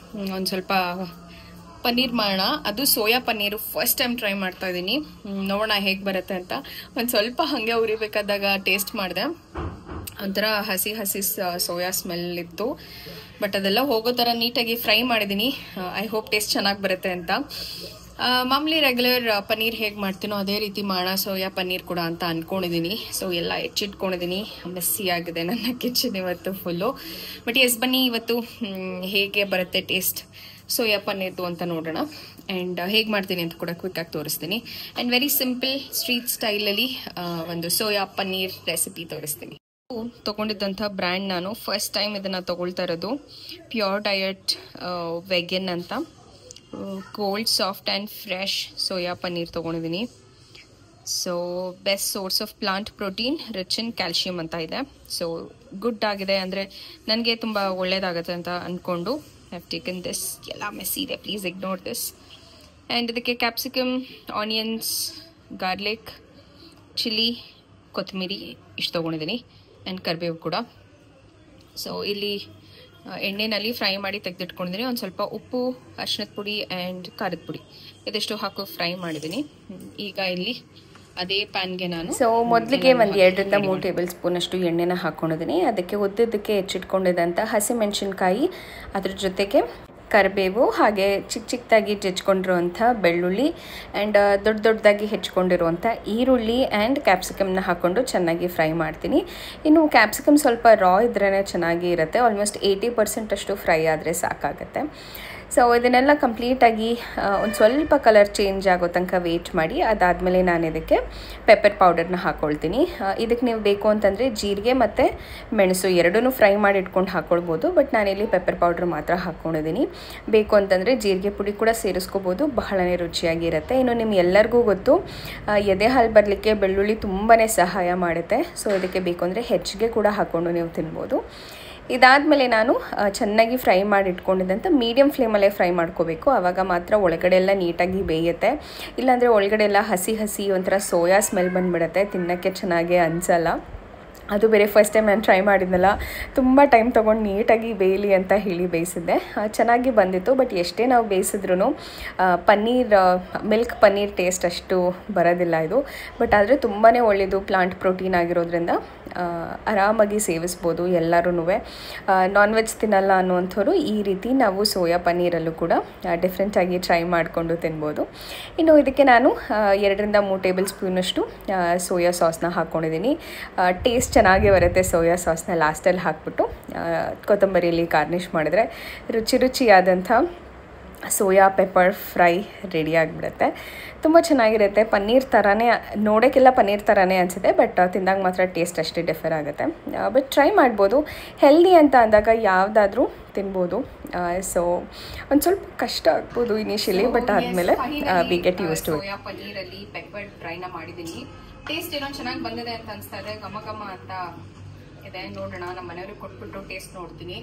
ಒಂದು ಸ್ವಲ್ಪ ಪನ್ನೀರ್ ಮಾಡೋಣ. ಅದು soya paneer first time try ಮಾಡ್ತಾ ಇದ್ದೀನಿ, ನೋಡೋಣ ಹೇಗೆ ಬರುತ್ತೆ ಅಂತ. ಒಂದು ಸ್ವಲ್ಪ ಹಾಗೆ ಉರಿಬೇಕಾದಾಗ ಟೇಸ್ಟ್ ಮಾಡಿದೆ, ಒಂಥರ ಹಸಿ ಸೋಯಾ ಸ್ಮೆಲ್ ಇತ್ತು. ಬಟ್ ಅದೆಲ್ಲ ಹೋಗೋ ಥರ ನೀಟಾಗಿ ಫ್ರೈ ಮಾಡಿದ್ದೀನಿ. ಐ ಹೋಪ್ ಟೇಸ್ಟ್ ಚೆನ್ನಾಗಿ ಬರುತ್ತೆ ಅಂತ. ಮಾಮೂಲಿ ರೆಗ್ಯುಲರ್ ಪನ್ನೀರ್ ಹೇಗೆ ಮಾಡ್ತೀನೋ ಅದೇ ರೀತಿ ಮಾಡೋಣ ಸೋಯಾ ಪನ್ನೀರ್ ಕೂಡ ಅಂತ ಅಂದ್ಕೊಂಡಿದ್ದೀನಿ. ಸೊ ಎಲ್ಲ ಹೆಚ್ಚಿಟ್ಕೊಂಡಿದ್ದೀನಿ, ಮೆಸ್ಸಿ ಆಗಿದೆ ನನ್ನ ಕಿಚನ್ ಇವತ್ತು ಫುಲ್ಲು. ಬಟ್ ಎಸ್, ಬನ್ನಿ ಇವತ್ತು ಹೇಗೆ ಬರುತ್ತೆ ಟೇಸ್ಟ್ ಸೋಯಾ ಪನ್ನೀರ್ದು ಅಂತ ನೋಡೋಣ. ಆ್ಯಂಡ್ ಹೇಗೆ ಮಾಡ್ತೀನಿ ಅಂತ ಕೂಡ ಕ್ವಿಕ್ಕಾಗಿ ತೋರಿಸ್ತೀನಿ. ಆ್ಯಂಡ್ ವೆರಿ ಸಿಂಪಲ್ ಸ್ಟ್ರೀಟ್ ಸ್ಟೈಲಲ್ಲಿ ಒಂದು ಸೋಯಾ ಪನ್ನೀರ್ ರೆಸಿಪಿ ತೋರಿಸ್ತೀನಿ. ತೊಗೊಂಡಿದ್ದಂಥ ಬ್ರ್ಯಾಂಡ್ ನಾನು ಫಸ್ಟ್ ಟೈಮ್ ಇದನ್ನು ತೊಗೊಳ್ತಾ ಇರೋದು, ಪ್ಯೂರ್ ಡಯಟ್ ವೆಗನ್ ಅಂತ. Cold soft and fresh soya paneer ತೊಗೊಂಡಿದ್ದೀನಿ. So best source of plant protein rich in calcium ಅಂತ ಇದೆ. ಸೊ ಗುಡ್ ಆಗಿದೆ, ಅಂದರೆ ನನಗೆ ತುಂಬ ಒಳ್ಳೆಯದಾಗುತ್ತೆ ಅಂತ ಅಂದ್ಕೊಂಡು I've taken this. ಎಲ್ಲ ಮೆಸ್ಸಿ ಇದೆ, ಪ್ಲೀಸ್ ಇಗ್ನೋರ್ ದಿಸ್. ಆ್ಯಂಡ್ ಇದಕ್ಕೆ ಕ್ಯಾಪ್ಸಿಕಮ್, ಆನಿಯನ್ಸ್, ಗಾರ್ಲಿಕ್, ಚಿಲ್ಲಿ, ಕೊತ್ತಂಬರಿ ಇಷ್ಟು ತೊಗೊಂಡಿದ್ದೀನಿ. ಆ್ಯಂಡ್ ಕರಿಬೇವು ಕೂಡ. ಸೊ ಇಲ್ಲಿ ಎಣ್ಣೆಯಲ್ಲಿ ಫ್ರೈ ಮಾಡಿ ತೆಗೆದಿಟ್ಕೊಂಡಿದ್ದೀನಿ. ಒಂದು ಸ್ವಲ್ಪ ಉಪ್ಪು, ಅರಿಶಿಣದ ಪುಡಿ ಆ್ಯಂಡ್ ಖಾರದ ಪುಡಿ ಇದೆಷ್ಟು ಹಾಕಿ ಫ್ರೈ ಮಾಡಿದ್ದೀನಿ. ಈಗ ಇಲ್ಲಿ ಅದೇ ಪ್ಯಾನ್ಗೆ ನಾನು ಮೊದಲಿಗೆ ಒಂದು 2 ರಿಂದ 3 ಟೇಬಲ್ ಸ್ಪೂನ್ ಅಷ್ಟು ಎಣ್ಣೆನ ಹಾಕ್ಕೊಂಡಿದ್ದೀನಿ. ಅದಕ್ಕೆ ಉದ್ದಕ್ಕೆ ಹೆಚ್ಚಿಟ್ಕೊಂಡಿದ್ದಂಥ ಹಸಿಮೆಣಸಿನ್ಕಾಯಿ, ಅದ್ರ ಜೊತೆಗೆ ಕರಿಬೇವು, ಹಾಗೆ ಚಿಕ್ಕದಾಗಿ ಜಜ್ಕೊಂಡಿರುವಂಥ ಬೆಳ್ಳುಳ್ಳಿ ಆ್ಯಂಡ್ ದೊಡ್ಡದಾಗಿ ಹೆಚ್ಕೊಂಡಿರುವಂಥ ಈರುಳ್ಳಿ ಆ್ಯಂಡ್ ಕ್ಯಾಪ್ಸಿಕಮ್ನ ಹಾಕ್ಕೊಂಡು ಚೆನ್ನಾಗಿ ಫ್ರೈ ಮಾಡ್ತೀನಿ. ಇನ್ನು ಕ್ಯಾಪ್ಸಿಕಮ್ ಸ್ವಲ್ಪ ರಾ ಇದ್ರೇ ಚೆನ್ನಾಗಿ ಇರುತ್ತೆ. ಆಲ್ಮೋಸ್ಟ್ 80% ಅಷ್ಟು ಫ್ರೈ ಆದರೆ ಸಾಕಾಗುತ್ತೆ. ಸೊ ಇದನ್ನೆಲ್ಲ ಕಂಪ್ಲೀಟಾಗಿ ಒಂದು ಸ್ವಲ್ಪ ಕಲರ್ ಚೇಂಜ್ ಆಗೋ ತನಕ ವೇಟ್ ಮಾಡಿ, ಅದಾದಮೇಲೆ ನಾನು ಇದಕ್ಕೆ ಪೆಪ್ಪರ್ ಪೌಡರ್ನ ಹಾಕ್ಕೊಳ್ತೀನಿ. ಇದಕ್ಕೆ ನೀವು ಬೇಕು ಅಂತಂದರೆ ಜೀರಿಗೆ ಮತ್ತು ಮೆಣಸು ಎರಡೂ ಫ್ರೈ ಮಾಡಿ ಇಟ್ಕೊಂಡು ಹಾಕ್ಕೊಳ್ಬೋದು. ಬಟ್ ನಾನಿಲ್ಲಿ ಪೆಪ್ಪರ್ ಪೌಡ್ರ್ ಮಾತ್ರ ಹಾಕ್ಕೊಂಡಿದ್ದೀನಿ. ಬೇಕು ಅಂತಂದರೆ ಜೀರಿಗೆ ಪುಡಿ ಕೂಡ ಸೇರಿಸ್ಕೋಬೋದು, ಬಹಳನೇ ರುಚಿಯಾಗಿರುತ್ತೆ. ಇನ್ನು ನಿಮ್ಗೆಲ್ಲರಿಗೂ ಗೊತ್ತು, ಎದೆ ಹಾಲು ಬರಲಿಕ್ಕೆ ಬೆಳ್ಳುಳ್ಳಿ ತುಂಬಾ ಸಹಾಯ ಮಾಡುತ್ತೆ. ಸೊ ಇದಕ್ಕೆ ಬೇಕು ಅಂದರೆ ಹೆಚ್ಚಿಗೆ ಕೂಡ ಹಾಕ್ಕೊಂಡು ನೀವು ತಿನ್ಬೋದು. ಇದಾದಮೇಲೆ ನಾನು ಚೆನ್ನಾಗಿ ಫ್ರೈ ಮಾಡಿ ಇಟ್ಕೊಂಡಿದ್ದಂಥ ಮೀಡಿಯಮ್ ಫ್ಲೇಮಲ್ಲೇ ಫ್ರೈ ಮಾಡ್ಕೋಬೇಕು. ಆವಾಗ ಮಾತ್ರ ಒಳಗಡೆ ಎಲ್ಲ ನೀಟಾಗಿ ಬೇಯುತ್ತೆ. ಇಲ್ಲಾಂದರೆ ಒಳಗಡೆ ಎಲ್ಲ ಹಸಿ ಒಂಥರ ಸೋಯಾ ಸ್ಮೆಲ್ ಬಂದುಬಿಡುತ್ತೆ, ತಿನ್ನೋಕ್ಕೆ ಚೆನ್ನಾಗೇ ಅನಿಸಲ್ಲ. ಅದು ಬೇರೆ ಫಸ್ಟ್ ಟೈಮ್ ನಾನು ಟ್ರೈ ಮಾಡಿದ್ನಲ್ಲ, ತುಂಬ ಟೈಮ್ ತೊಗೊಂಡು ನೀಟಾಗಿ ಬೇಯಲಿ ಅಂತ ಹೇಳಿ ಬೇಯಿಸಿದ್ದೆ. ಚೆನ್ನಾಗಿ ಬಂದಿತ್ತು. ಬಟ್ ಎಷ್ಟೇ ನಾವು ಬೇಯಿಸಿದ್ರೂ ಮಿಲ್ಕ್ ಪನ್ನೀರ್ ಟೇಸ್ಟ್ ಅಷ್ಟು ಬರೋದಿಲ್ಲ ಇದು. ಬಟ್ ಆದರೆ ತುಂಬಾ ಒಳ್ಳೆಯದು, ಪ್ಲಾಂಟ್ ಪ್ರೋಟೀನ್ ಆಗಿರೋದ್ರಿಂದ ಆರಾಮಾಗಿ ಸೇವಿಸ್ಬೋದು ಎಲ್ಲರೂ. ನಾನ್ ವೆಜ್ ತಿನ್ನಲ್ಲ ಅನ್ನುವಂಥವ್ರು ಈ ರೀತಿ ನಾವು ಸೋಯಾ ಪನ್ನೀರಲ್ಲೂ ಕೂಡ ಡಿಫ್ರೆಂಟಾಗಿ ಟ್ರೈ ಮಾಡಿಕೊಂಡು ತಿನ್ಬೋದು. ಇನ್ನು ಇದಕ್ಕೆ ನಾನು 2-3 ಟೇಬಲ್ ಸ್ಪೂನಷ್ಟು ಸೋಯಾ ಸಾಸ್ನ ಹಾಕ್ಕೊಂಡಿದ್ದೀನಿ. ಟೇಸ್ಟ್ ಚೆನ್ನಾಗೇ ಬರುತ್ತೆ ಸೋಯಾ ಸಾಸ್ನ ಲಾಸ್ಟಲ್ಲಿ ಹಾಕ್ಬಿಟ್ಟು ಕೊತ್ತಂಬರಿಯಲ್ಲಿ ಗಾರ್ನಿಷ್ ಮಾಡಿದ್ರೆ ರುಚಿಯಾದಂಥ ಸೋಯಾ ಪೆಪ್ಪರ್ ಫ್ರೈ ರೆಡಿ ಆಗಿಬಿಡುತ್ತೆ. ತುಂಬ ಚೆನ್ನಾಗಿರುತ್ತೆ. ಪನ್ನೀರ್ ಥರನೇ, ನೋಡೋಕ್ಕೆಲ್ಲ ಪನ್ನೀರ್ ಥರನೇ ಅನಿಸುತ್ತೆ, ಬಟ್ ತಿಂದಾಗ ಮಾತ್ರ ಟೇಸ್ಟ್ ಅಷ್ಟೇ ಡಿಫರ್ ಆಗುತ್ತೆ. ಬಟ್ ಟ್ರೈ ಮಾಡ್ಬೋದು. ಹೆಲ್ದಿ ಅಂತ ಅಂದಾಗ ಯಾವುದಾದ್ರೂ ತಿನ್ಬೋದು. ಸೊ ಒಂದು ಸ್ವಲ್ಪ ಕಷ್ಟ ಆಗ್ಬೋದು ಇನಿಷಿಯಲಿ, ಬಟ್ ಆದಮೇಲೆ we get use to it. Soya ಪನ್ನೀರಲ್ಲಿ ಪೆಪ್ಪರ್ ಫ್ರೈನ ಮಾಡಿದ್ದೀನಿ. ಟೇಸ್ಟ್ ಏನೋ ಚೆನ್ನಾಗಿ ಬಂದಿದೆ ಅಂತ ಅನಿಸ್ತಾ ಇದೆ, ಘಮ ಅಂತ ಇದೆ. ನೋಡೋಣ, ನಮ್ಮ ಮನೆಯವ್ರಿಗೆ ಕೊಟ್ಬಿಟ್ಟು ಟೇಸ್ಟ್ ನೋಡ್ತೀನಿ.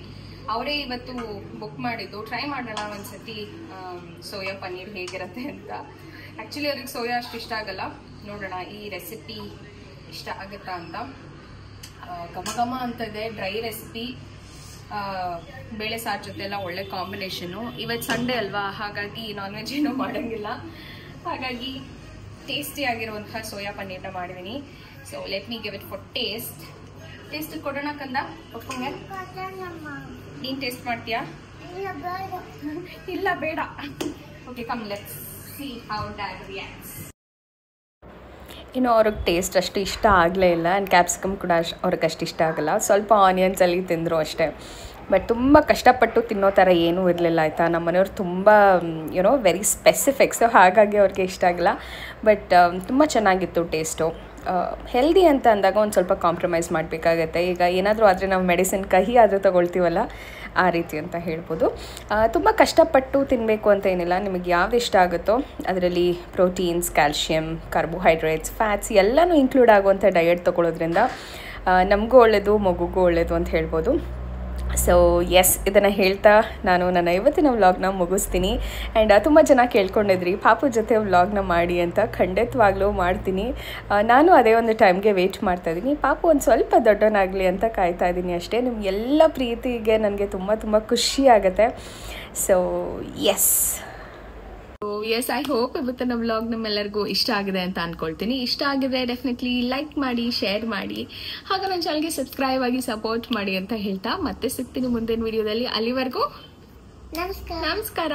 ಅವರೇ ಇವತ್ತು ಬುಕ್ ಮಾಡಿದ್ದು. ಟ್ರೈ ಮಾಡೋಣ ಒಂದ್ಸತಿ ಸೋಯಾ ಪನ್ನೀರ್ ಹೇಗಿರುತ್ತೆ ಅಂತ. ಆ್ಯಕ್ಚುಲಿ ಅವ್ರಿಗೆ ಸೋಯಾ ಅಷ್ಟು ಇಷ್ಟ ಆಗಲ್ಲ. ನೋಡೋಣ ಈ ರೆಸಿಪಿ ಇಷ್ಟ ಆಗುತ್ತಾ ಅಂತ. ಘಮ ಅಂತದೆ. ಡ್ರೈ ರೆಸಿಪಿ, ಬೇಳೆ ಸಾರು ಜೊತೆ ಎಲ್ಲ ಒಳ್ಳೆ ಕಾಂಬಿನೇಷನು. ಇವತ್ತು ಸಂಡೇ ಅಲ್ವಾ, ಹಾಗಾಗಿ ನಾನ್ ವೆಜ್ ಏನೂ ಮಾಡೋಂಗಿಲ್ಲ. ಹಾಗಾಗಿ ಟೇಸ್ಟಿ ಆಗಿರುವಂತಹ ಸೋಯಾ ಪನ್ನೀರ್ನ ಮಾಡಿದ್ದೀನಿ. So let me give it for taste ಕೊಡೋಣ ಕಂದ. ಒಪ್ಪಂಗೆ ನೀನು ಟೇಸ್ಟ್ ಮಾಡ್ತೀಯಾ? ಇಲ್ಲ ಬೇಡ. Okay, come let's see how dad reacts. ಇನ್ನು ಅವ್ರಿಗೆ ಟೇಸ್ಟ್ ಅಷ್ಟು ಇಷ್ಟ ಆಗಲೇ ಇಲ್ಲ. ಆ್ಯಂಡ್ ಕ್ಯಾಪ್ಸಿಕಮ್ ಕೂಡ ಅವ್ರಿಗೆ ಅಷ್ಟು ಇಷ್ಟ ಆಗಲ್ಲ. ಸ್ವಲ್ಪ ಆನಿಯನ್ಸಲ್ಲಿ ತಿಂದರು ಅಷ್ಟೇ. ಬಟ್ ತುಂಬ ಕಷ್ಟಪಟ್ಟು ತಿನ್ನೋ ಥರ ಏನೂ ಇರಲಿಲ್ಲ ಆಯಿತಾ. ನಮ್ಮ ಮನೆಯವ್ರು ತುಂಬ ವೆರಿ ಸ್ಪೆಸಿಫಿಕ್. ಸೊ ಹಾಗಾಗಿ ಅವ್ರಿಗೆ ಇಷ್ಟ ಆಗಿಲ್ಲ. ಬಟ್ ತುಂಬ ಚೆನ್ನಾಗಿತ್ತು ಟೇಸ್ಟು. ಹೆಲ್ದಿ ಅಂತ ಅಂದಾಗ ಒಂದು ಸ್ವಲ್ಪ ಕಾಂಪ್ರಮೈಸ್ ಮಾಡಬೇಕಾಗತ್ತೆ. ಈಗ ಏನಾದರೂ ಆದರೆ ನಾವು ಮೆಡಿಸಿನ್ ಕಹಿ ಆದರೂ ತೊಗೊಳ್ತೀವಲ್ಲ, ಆ ರೀತಿ ಅಂತ ಹೇಳ್ಬೋದು. ತುಂಬ ಕಷ್ಟಪಟ್ಟು ತಿನ್ನಬೇಕು ಅಂತ ಏನಿಲ್ಲ. ನಿಮಗೆ ಯಾವ್ದು ಇಷ್ಟ ಆಗುತ್ತೋ ಅದರಲ್ಲಿ ಪ್ರೋಟೀನ್ಸ್, ಕ್ಯಾಲ್ಶಿಯಮ್, ಕಾರ್ಬೋಹೈಡ್ರೇಟ್ಸ್, ಫ್ಯಾಟ್ಸ್ ಎಲ್ಲನೂ ಇನ್ಕ್ಲೂಡ್ ಆಗುವಂಥ ಡಯಟ್ ತೊಗೊಳ್ಳೋದ್ರಿಂದ ನಮಗೂ ಒಳ್ಳೆಯದು, ಮಗುಗೂ ಒಳ್ಳೆಯದು ಅಂತ ಹೇಳ್ಬೋದು. ಸೊ ಎಸ್, ಇದನ್ನು ಹೇಳ್ತಾ ನಾನು ನನ್ನ ಇವತ್ತಿನ ವ್ಲಾಗ್ನ ಮುಗಿಸ್ತೀನಿ. ಆ್ಯಂಡ್ ತುಂಬ ಜನ ಕೇಳ್ಕೊಂಡಿದ್ರಿ ಪಾಪು ಜೊತೆ ವ್ಲಾಗ್ನ ಮಾಡಿ ಅಂತ. ಖಂಡಿತವಾಗ್ಲೂ ಮಾಡ್ತೀನಿ. ನಾನು ಅದೇ ಒಂದು ಟೈಮ್ಗೆ ವೆಯ್ಟ್ ಮಾಡ್ತಾಯಿದ್ದೀನಿ. ಪಾಪು ಒಂದು ಸ್ವಲ್ಪ ದೊಡ್ಡವನಾಗಲಿ ಅಂತ ಕಾಯ್ತಾ ಇದ್ದೀನಿ ಅಷ್ಟೇ. ನಿಮಗೆಲ್ಲ ಪ್ರೀತಿಗೆ ನನಗೆ ತುಂಬ ಖುಷಿ ಆಗುತ್ತೆ. ಸೊ ಎಸ್, ಐ ಹೋಪ್ ಇವತ್ತಿನ ವ್ಲಾಗ್ ನಮ್ಮೆಲ್ಲರಿಗೂ ಇಷ್ಟ ಆಗಿದೆ ಅಂತ ಅಂದ್ಕೊಳ್ತೀನಿ. ಇಷ್ಟ ಆಗಿದ್ರೆ ಡೆಫಿನೆಟ್ಲಿ ಲೈಕ್ ಮಾಡಿ, ಶೇರ್ ಮಾಡಿ, ಹಾಗೆ ನನ್ನ ಚಾನಲ್ಗೆ ಸಬ್ಸ್ಕ್ರೈಬ್ ಆಗಿ ಸಪೋರ್ಟ್ ಮಾಡಿ ಅಂತ ಹೇಳ್ತಾ ಮತ್ತೆ ಸಿಗ್ತೀನಿ ಮುಂದಿನ ವಿಡಿಯೋದಲ್ಲಿ. ಅಲ್ಲಿವರೆಗೂ ನಮಸ್ಕಾರ.